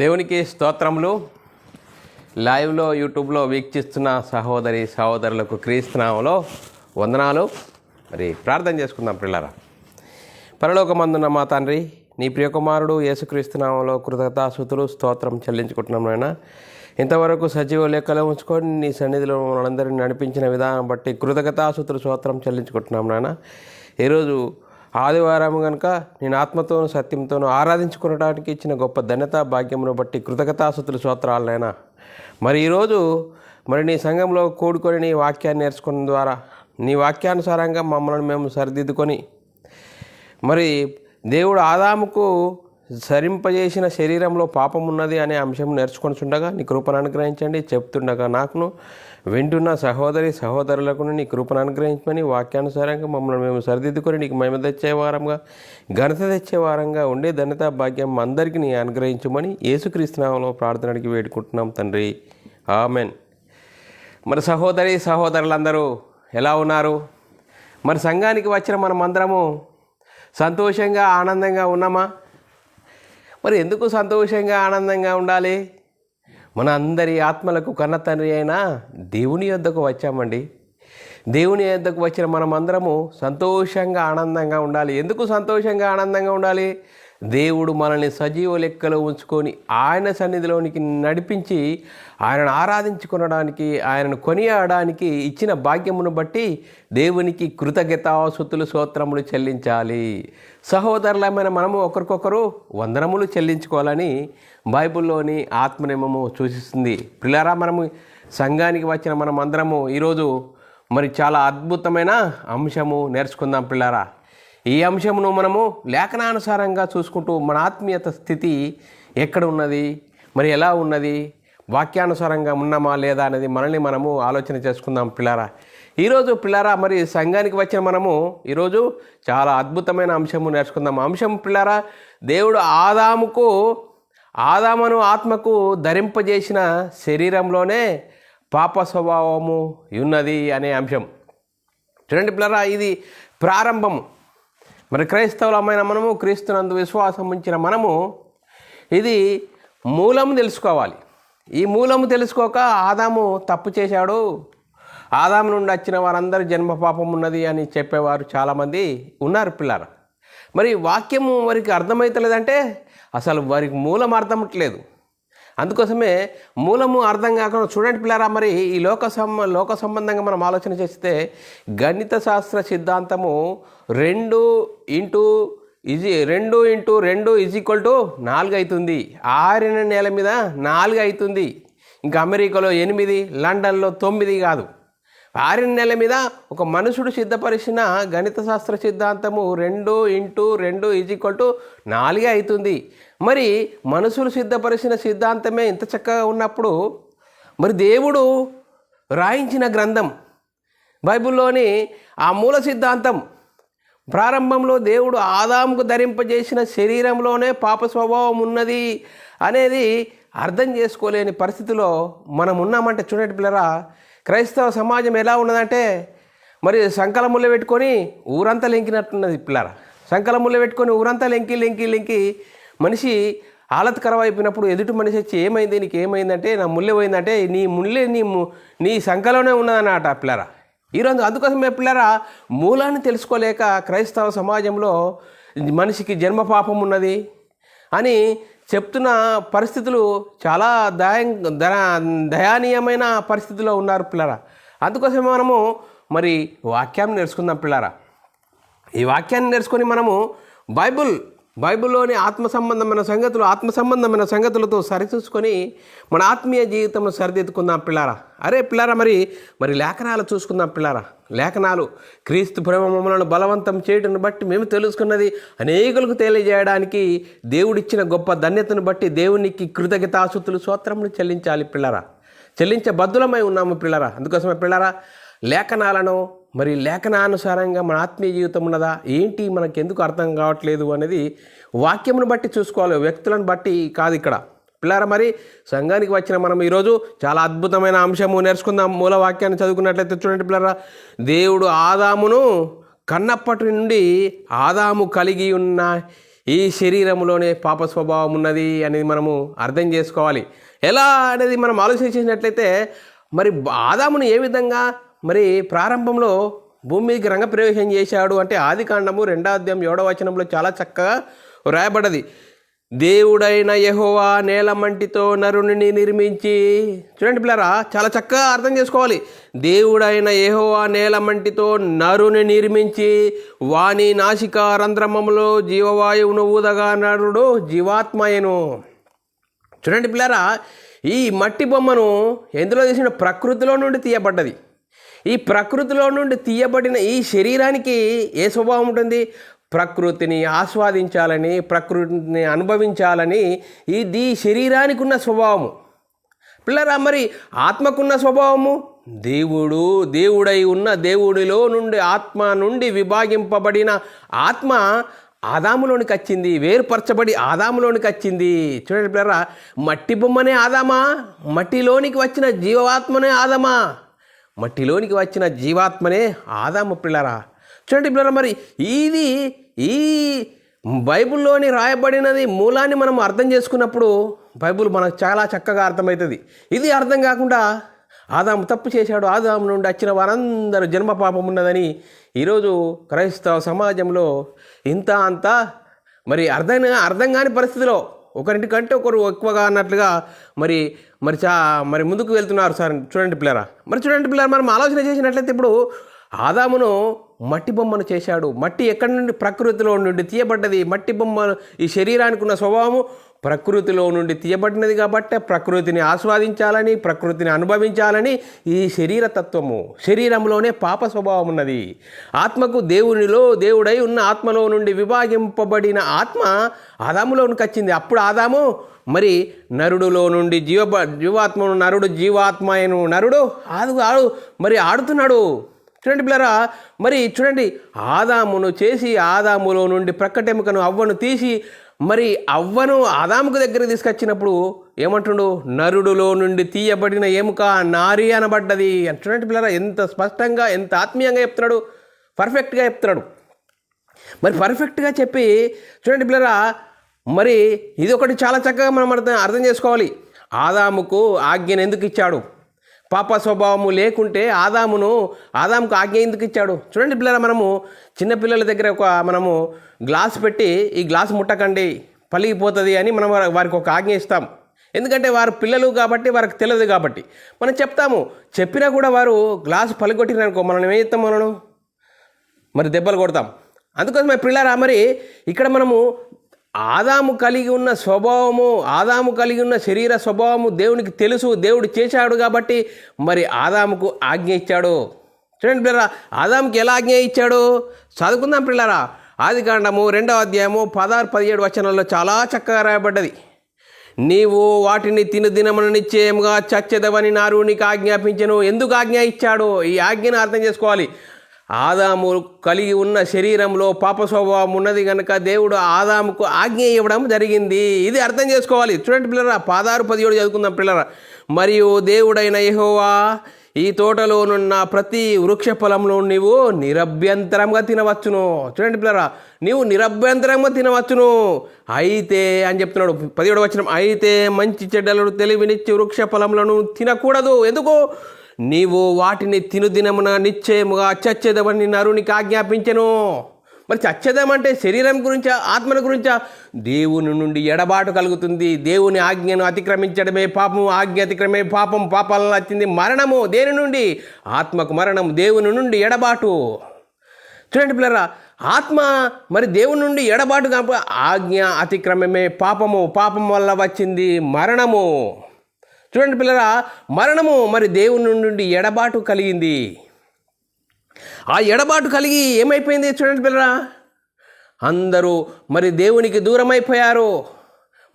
దేవునికి స్తోత్రములు. లైవ్లో యూట్యూబ్లో వీక్షిస్తున్న సహోదరి సహోదరులకు క్రీస్తునామములో వందనాలు. మరి ప్రార్థన చేసుకుందాం పిల్లరా. పరలోకమందున్న మా తండ్రి, నీ ప్రియకుమారుడు యేసుక్రీస్తునామములో కృతజ్ఞతాస్తుతులు స్తోత్రం చెల్లించుకుంటున్నాం నాయన. ఇంతవరకు సజీవ లెక్కలో ఉంచుకొని నీ సన్నిధిలో మనందరినీ నడిపించిన విధానం బట్టి కృతజ్ఞతాస్తుతులు స్తోత్రం చెల్లించుకుంటున్నాం నాయన. ఈరోజు ఆదివారం కనుక నేను ఆత్మతోనూ సత్యంతోనూ ఆరాధించుకోవడానికి ఇచ్చిన గొప్ప ధన్యత భాగ్యమును బట్టి కృతజ్ఞతాస్తుతులు స్తోత్రాలనైనా. మరి ఈరోజు నీ సంఘంలో కూడుకొని నీ వాక్యాన్ని నేర్చుకున్న ద్వారా నీ వాక్యానుసారంగా మమ్మల్ని మేము సరిదిద్దుకొని మరి దేవుడు ఆదాముకు సరింపజేసిన శరీరంలో పాపం ఉన్నది అనే అంశం నేర్చుకొనిచుండగా నీ కృపను అనుగ్రహించండి. చెప్తుండగా నాకును వింటున్న సహోదరి సహోదరులకు నీ కృపను అనుగ్రహించమని వాక్యానుసారంగా మమ్మల్ని మేము సరిదిద్దుకొని నీకు మహిమ తెచ్చే వారంగా ఘనత తెచ్చే వారంగా ఉండే ధన్యత భాగ్యం అందరికీ నీ అనుగ్రహించమని యేసుక్రీస్తు నామములో ప్రార్థనకి వేడుకుంటున్నాం తండ్రి, ఆమెన్. మరి సహోదరి సహోదరులందరూ ఎలా ఉన్నారు? మరి సంఘానికి వచ్చిన మనమందరము సంతోషంగా ఆనందంగా ఉన్నామా? మరి ఎందుకు సంతోషంగా ఆనందంగా ఉండాలి? మన అందరి ఆత్మలకు కన్న తండ్రి అయిన దేవుని యొద్దకు వచ్చామండి. దేవుని యొద్దకు వచ్చిన మనమందరము సంతోషంగా ఆనందంగా ఉండాలి. ఎందుకు సంతోషంగా ఆనందంగా ఉండాలి? దేవుడు మనల్ని సజీవ లెక్కలో ఉంచుకొని ఆయన సన్నిధిలోనికి నడిపించి ఆయనను ఆరాధించుకొనడానికి, ఆయనను కొనియాడడానికి ఇచ్చిన భాగ్యమును బట్టి దేవునికి కృతజ్ఞతాస్తుతులు స్తోత్రములు చెల్లించాలి. సహోదరులమైన మనము ఒకరికొకరు వందనములు చెల్లించుకోవాలని బైబిల్లోని ఆత్మనియమము సూచిస్తుంది. పిల్లరా, మనము సంఘానికి వచ్చిన మనం అందరము ఈరోజు మరి చాలా అద్భుతమైన అంశము నేర్చుకుందాం పిల్లరా. ఈ అంశమును మనము లేఖనానుసారంగా చూసుకుంటూ మన ఆత్మీయత స్థితి ఎక్కడ ఉన్నది, మరి ఎలా ఉన్నది, వాక్యానుసారంగా ఉన్నామా లేదా అనేది మనల్ని మనము ఆలోచన చేసుకుందాం పిల్లారా. ఈరోజు పిల్లారా, మరి సంఘానికి వచ్చిన మనము ఈరోజు చాలా అద్భుతమైన అంశము నేర్చుకుందాం. అంశం పిల్లారా, దేవుడు ఆదామును ఆత్మకు ధరింపజేసిన శరీరంలోనే పాప స్వభావము ఉన్నది అనే అంశం. చూడండి పిల్లారా, ఇది ప్రారంభము. మరి క్రైస్తవులమైన మనము, క్రీస్తునందు విశ్వాసం ఉంచిన మనము ఇది మూలము తెలుసుకోవాలి. ఈ మూలము తెలుసుకోక ఆదాము తప్పు చేశాడు, ఆదాము నుండి వచ్చిన వారందరూ జన్మ పాపం ఉన్నది అని చెప్పేవారు చాలామంది ఉన్నారు పిల్లారా. మరి వాక్యము వారికి అర్థమవుతలేదంటే అసలు వారికి మూలం అర్థమట్లేదు. అందుకోసమే మూలము అర్థం కాకుండా చూడండి పిల్లారా, మరి ఈ లోక సంబంధంగా మనం ఆలోచన చేస్తే గణిత శాస్త్ర సిద్ధాంతము 2 × 2 = 4 అవుతుంది. 6 నెల మీద 4 అవుతుంది. ఇంకా అమెరికాలో 8, లండన్లో 9 కాదు. 6 నెల మీద ఒక మనుషుడు సిద్ధపరిచిన గణిత శాస్త్ర సిద్ధాంతము 2 × 2 = 4 అవుతుంది. మరి మనుషులు సిద్ధపరిచిన సిద్ధాంతమే ఇంత చక్కగా ఉన్నప్పుడు మరి దేవుడు రాయించిన గ్రంథం బైబిల్లోని ఆ మూల సిద్ధాంతం ప్రారంభంలో దేవుడు ఆదాముకు ధరింపజేసిన శరీరంలోనే పాప స్వభావం ఉన్నది అనేది అర్థం చేసుకోలేని పరిస్థితిలో మనం ఉన్నామంటే చూడండి పిల్లరా, క్రైస్తవ సమాజం ఎలా ఉన్నదంటే మరి సంకలములు పెట్టుకొని ఊరంతా లెంకినట్టున్నది పిల్లరా. సంకలములు పెట్టుకొని ఊరంతా లెంకి మనిషి హాలత్ ఖరాబ్ అయిపోయినప్పుడు ఎదుటి మనిషి వచ్చి ఏమైంది, నీకు ఏమైందంటే నా ముళ్ళే పోయిందంటే నీ ముళ్ళే నీ సంకలోనే ఉన్నదన్నమాట పిల్లరా. ఈరోజు అందుకోసమే పిల్లరా, మూలాన్ని తెలుసుకోలేక క్రైస్తవ సమాజంలో మనిషికి జన్మ పాపం ఉన్నది అని చెప్తున్న పరిస్థితులు చాలా దయానీయమైన పరిస్థితిలో ఉన్నారు పిల్లరా. అందుకోసమే మనము మరి వాక్యాన్ని నేర్చుకుందాం పిల్లరా. ఈ వాక్యాన్ని నేర్చుకొని మనము బైబిల్లోని ఆత్మ సంబంధమైన సంగతులతో సరిచూసుకొని మన ఆత్మీయ జీవితంలో సరిదిద్దుకుందాం పిల్లారా. అరే పిల్లారా, మరి లేఖనాలు చూసుకుందాం పిల్లారా. లేఖనాలు క్రీస్తు ప్రేమ మమ్మలను బలవంతం చేయటం బట్టి మేము తెలుసుకున్నది అనేకులకు తెలియజేయడానికి దేవుడిచ్చిన గొప్ప ధన్యతను బట్టి దేవునికి కృతజ్ఞతాస్తుతులు స్తోత్రములు చెల్లించాలి పిల్లారా. చెల్లించబద్ధులమై ఉన్నాము పిల్లారా. అందుకోసమే పిల్లారా, లేఖనాలను మరి లేఖనానుసారంగా మన ఆత్మీయ జీవితం ఉన్నదా ఏంటి, మనకు ఎందుకు అర్థం కావట్లేదు అనేది వాక్యమును బట్టి చూసుకోవాలి, వ్యక్తులను బట్టి కాదు ఇక్కడ పిల్లారా. మరి సంఘానికి వచ్చిన మనం ఈరోజు చాలా అద్భుతమైన అంశము నేర్చుకుందాం. మూల వాక్యాన్ని చదువుకున్నట్లయితే చూడండి పిల్లారా, దేవుడు ఆదామును కన్నప్పటి నుండి ఆదాము కలిగి ఉన్న ఈ శరీరంలోనే పాప స్వభావం ఉన్నది అనేది మనము అర్థం చేసుకోవాలి. ఎలా అనేది మనం ఆలోచించినట్లయితే మరి ఆదామును ఏ విధంగా మరి ప్రారంభంలో భూమి మీదకి రంగప్రవేశం చేశాడు అంటే ఆదికాండము 2వ అధ్యాయం 7వ వచనంలో చాలా చక్కగా రాయబడ్డది. దేవుడైన యెహోవా నేల మంటితో నరుని నిర్మించి, చూడండి పిల్లరా, చాలా చక్కగా అర్థం చేసుకోవాలి. దేవుడైన యెహోవా నేల మంటితో నరుని నిర్మించి వాని నాసికా రంధ్రమములో జీవవాయువును ఊదగా నరుడు జీవాత్మయను. చూడండి పిల్లరా, ఈ మట్టి బొమ్మను ఎందులో తీసిన? ప్రకృతిలో నుండి తీయబడ్డది. ఈ ప్రకృతిలో నుండి తీయబడిన ఈ శరీరానికి ఏ స్వభావం ఉంటుంది? ప్రకృతిని ఆస్వాదించాలని, ప్రకృతిని అనుభవించాలని ఇది శరీరానికి ఉన్న స్వభావము. పిల్లరా, మరి ఆత్మకున్న స్వభావము దేవుడై ఉన్న దేవుడిలో నుండి ఆత్మ నుండి విభాగింపబడిన ఆత్మ ఆదాములోనికి వచ్చింది, వేరుపరచబడి ఆదాములోనికి వచ్చింది. చూడండి పిల్లరా, మట్టి బొమ్మనే ఆదామా? మట్టిలోనికి వచ్చిన జీవాత్మనే ఆదామా? మట్టిలోనికి వచ్చిన జీవాత్మనే ఆదాము పిల్లరా. చూడండి పిల్లరా, మరి ఈ బైబిల్లోని రాయబడినది మూలాన్ని మనం అర్థం చేసుకున్నప్పుడు బైబిల్ మనకు చాలా చక్కగా అర్థమవుతుంది. ఇది అర్థం కాకుండా ఆదాము తప్పు చేశాడు, ఆదాము నుండి వచ్చిన వారందరూ జన్మ పాపం ఉన్నదని ఈరోజు క్రైస్తవ సమాజంలో ఇంత అంతా మరి అర్థం కాని పరిస్థితిలో ఒకరింటికంటే ఒకరు ఎక్కువగా అన్నట్లుగా మరి ముందుకు వెళ్తున్నారు సార్. చూడండి పిల్లరా, చూడండి పిల్లరా, మనం ఆలోచన చేసినట్లయితే ఇప్పుడు ఆదామును మట్టి బొమ్మను చేశాడు. మట్టి ఎక్కడి నుండి? ప్రకృతిలో నుండి తీయబడ్డది. మట్టి బొమ్మ ఈ శరీరానికి ఉన్న స్వభావము ప్రకృతిలో నుండి తీయబడినది కాబట్టి ప్రకృతిని ఆస్వాదించాలని, ప్రకృతిని అనుభవించాలని ఈ శరీరతత్వము, శరీరంలోనే పాప స్వభావం ఉన్నది. ఆత్మకు దేవుడై ఉన్న ఆత్మలో నుండి విభాగింపబడిన ఆత్మ ఆదాములోనికి వచ్చింది. అప్పుడు ఆదాము మరి నరుడులో నుండి జీవాత్మను, నరుడు జీవాత్మయను, నరుడు మరి ఆడుతున్నాడు. చూడండి పిల్లరా, మరి చూడండి, ఆదామును చేసి ఆదాములో నుండి ప్రక్కటెముకను అవ్వను తీసి మరి అవ్వను ఆదాముకు దగ్గరికి తీసుకొచ్చినప్పుడు ఏమంటుండు? నరుడులో నుండి తీయబడిన ఎముక నారి అనబడ్డది. చూడండి పిల్లరా, ఎంత స్పష్టంగా, ఎంత ఆత్మీయంగా చెప్తున్నాడు, పర్ఫెక్ట్గా చెప్తున్నాడు. మరి పర్ఫెక్ట్గా చెప్పి చూడండి పిల్లరా, మరి ఇది ఒకటి చాలా చక్కగా మనం అర్థం చేసుకోవాలి. ఆదాముకు ఆజ్ఞను ఎందుకు ఇచ్చాడు? పాప స్వభావము లేకుంటే ఆదాముకు ఆజ్ఞ ఎందుకు ఇచ్చాడు? చూడండి పిల్లల, మనము చిన్నపిల్లల దగ్గర మనము గ్లాస్ పెట్టి ఈ గ్లాస్ ముట్టకండి పలిగిపోతుంది అని మనం వారికి ఒక ఆజ్ఞ ఇస్తాం. ఎందుకంటే వారు పిల్లలు కాబట్టి వారికి తెలియదు కాబట్టి మనం చెప్తాము. చెప్పినా కూడా వారు గ్లాసు పలిగొట్టిననుకో మనం ఏం చేస్తాం? మరి దెబ్బలు కొడతాం. అందుకోసమే పిల్లరా, మరి ఇక్కడ మనము ఆదాము కలిగి ఉన్న స్వభావము, ఆదాము కలిగి ఉన్న శరీర స్వభావము దేవునికి తెలుసు, దేవుడు చేశాడు కాబట్టి మరి ఆదాముకు ఆజ్ఞ ఇచ్చాడు. చూడండి పిల్లరా, ఆదాముకి ఎలా ఆజ్ఞ ఇచ్చాడు చదువుకుందాం పిల్లరా. ఆదికాండము 2వ అధ్యాయము 16-17 వచనాల్లో చాలా చక్కగా రాయబడ్డది. నీవు వాటిని దినమున నిశ్చయముగా చచ్చెదవని నరునికి ఆజ్ఞాపించెను. ఎందుకు ఆజ్ఞ ఇచ్చాడు? ఈ ఆజ్ఞను అర్థం చేసుకోవాలి. ఆదాము కలిగి ఉన్న శరీరంలో పాప స్వభావం ఉన్నది కనుక దేవుడు ఆదాముకు ఆజ్ఞ ఇవ్వడం జరిగింది. ఇది అర్థం చేసుకోవాలి. చూడండి పిల్లరా, 16-17 చదువుకుందాం పిల్లరా. మరియు దేవుడైన యెహోవా ఈ తోటలోనున్న ప్రతి వృక్ష ఫలంలో నీవు నిరభ్యంతరంగా తినవచ్చును. చూడండి పిల్లరా, నీవు నిరభ్యంతరంగా తినవచ్చును. అయితే అని చెప్తున్నాడు 17వ వచనం, అయితే మంచి చెడ్డలను తెలివినిచ్చి వృక్ష ఫలములను తినకూడదు. ఎందుకు? నీవు వాటిని దినమున నిశ్చయముగా చచ్చెదవని నరునికి ఆజ్ఞాపించెను. మరి చచ్చెదమంటే శరీరం గురించా, ఆత్మల గురించా? దేవుని నుండి ఎడబాటు కలుగుతుంది. దేవుని ఆజ్ఞను అతిక్రమించడమే పాపము, ఆజ్ఞ అతిక్రమే పాపం, పాపాలలో వచ్చింది మరణము. దేని నుండి? ఆత్మకు మరణం, దేవుని నుండి ఎడబాటు. చూడండి పిల్లరా, ఆత్మ మరి దేవుని నుండి ఎడబాటు కాక ఆజ్ఞ అతిక్రమమే పాపము, పాపం వల్ల వచ్చింది మరణము. చూడండి పిల్లరా, మరణము మరి దేవుని నుండి ఎడబాటు కలిగింది. ఆ ఎడబాటు కలిగి ఏమైపోయింది? చూడండి పిల్లరా, అందరూ మరి దేవునికి దూరం అయిపోయారు.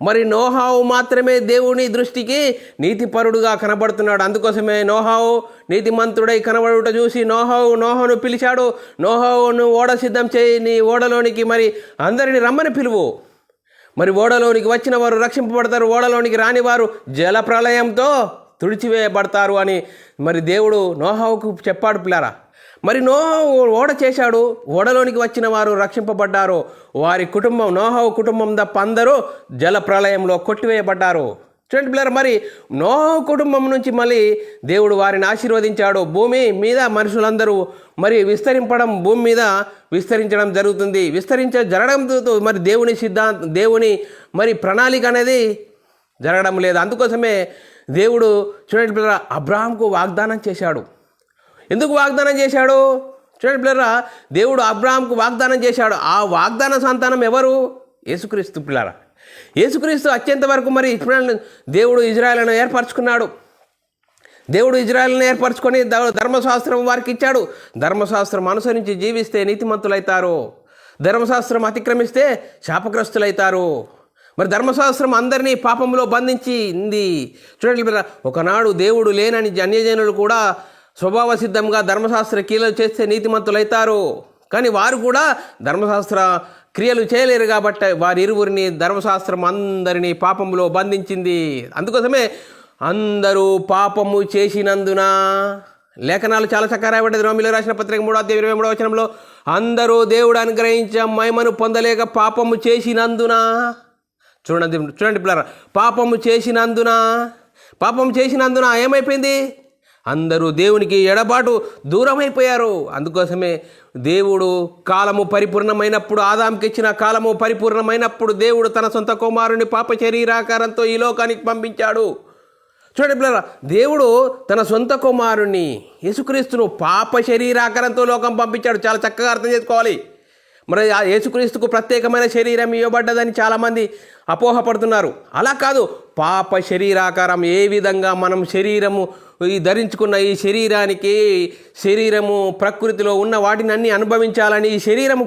మరి నోహావు మాత్రమే దేవుని దృష్టికి నీతిపరుడుగా కనబడుతున్నాడు. అందుకోసమే నోహావు నీతిమంతుడై కనబడుట చూసి నోహాను పిలిచాడు. నోహావును ఓడ సిద్ధం చేయి, నీ ఓడలోనికి మరి అందరిని రమ్మని పిలువు. మరి ఓడలోనికి వచ్చిన వారు రక్షింపబడతారు, ఓడలోనికి రాని వారు జల ప్రళయంతో తుడిచివేయబడతారు అని మరి దేవుడు నోహావుకు చెప్పాడు పిల్లరా. మరి నోహవు ఓడ చేశాడు, ఓడలోనికి వచ్చిన వారు రక్షింపబడ్డారు. వారి కుటుంబం, నోహవు కుటుంబం తప్ప అందరూ జల ప్రళయంలో కొట్టివేయబడ్డారు. చూడండి పిల్లలు, మరి నోహవు కుటుంబం నుంచి మళ్ళీ దేవుడు వారిని ఆశీర్వదించాడు. భూమి మీద మనుషులందరూ మరి భూమి మీద విస్తరించడం జరుగుతుంది. జరగడంతో మరి దేవుని మరి ప్రణాళిక అనేది జరగడం లేదు. అందుకోసమే దేవుడు చూడండి పిల్లరా అబ్రాహాంకు వాగ్దానం చేశాడు. ఎందుకు వాగ్దానం చేశాడు? చూడండి పిల్లరా, దేవుడు అబ్రాహాంకు వాగ్దానం చేశాడు. ఆ వాగ్దాన సంతానం ఎవరు? యేసుక్రీస్తు పిల్లరా. యేసుక్రీస్తు అత్యంత వరకు మరి దేవుడు ఇజ్రాయేలును ఏర్పరచుకున్నాడు. దేవుడు ఇజ్రాయేలును ఏర్పరచుకొని ధర్మశాస్త్రం వారికి ఇచ్చాడు. ధర్మశాస్త్రం అనుసరించి జీవిస్తే నీతిమంతులైతారు, ధర్మశాస్త్రం అతిక్రమిస్తే శాపగ్రస్తులైతారు. మరి ధర్మశాస్త్రం అందరినీ పాపంలో బంధించింది. చూడండి పిల్లరా, ఒకనాడు దేవుడు లేనని అన్యజనులు కూడా స్వభావ సిద్ధంగా ధర్మశాస్త్ర క్రియలు చేస్తే నీతిమంతులైతారు. కానీ వారు కూడా ధర్మశాస్త్ర క్రియలు చేయలేరు కాబట్టి వారి ఇరువురిని ధర్మశాస్త్రం అందరినీ పాపములో బంధించింది. అందుకోసమే అందరూ పాపము చేసినందున లేఖనాలు చాలా చక్కగా రాయబడ్డది. రోమీయులు రాసిన పత్రిక 3:23 వచనంలో అందరూ దేవుడు అనుగ్రహించే మహిమను పొందలేక పాపము చేసినందున, చూడండి పిల్లరా, పాపము చేసినందున ఏమైపోయింది? అందరూ దేవునికి ఎడబాటు దూరమైపోయారు. అందుకోసమే దేవుడు కాలము పరిపూర్ణమైనప్పుడు, ఆదాంకి ఇచ్చిన కాలము పరిపూర్ణమైనప్పుడు దేవుడు తన సొంత కుమారుని పాప శరీరాకారంతో ఈ లోకానికి పంపించాడు. చూడండి పిల్లరా, దేవుడు తన సొంత కుమారుని యేసుక్రీస్తును పాప శరీరాకారంతో లోకం పంపించాడు. చాలా చక్కగా అర్థం చేసుకోవాలి. మరి ఆ యేసుక్రీస్తుకు ప్రత్యేకమైన శరీరం ఇవ్వబడ్డదని చాలామంది అపోహపడుతున్నారు. అలా కాదు, పాప శరీరాకారం ఏ విధంగా మనం శరీరము ధరించుకున్న ఈ శరీరము ప్రకృతిలో ఉన్న వాటిని అన్నీ అనుభవించాలని ఈ శరీరము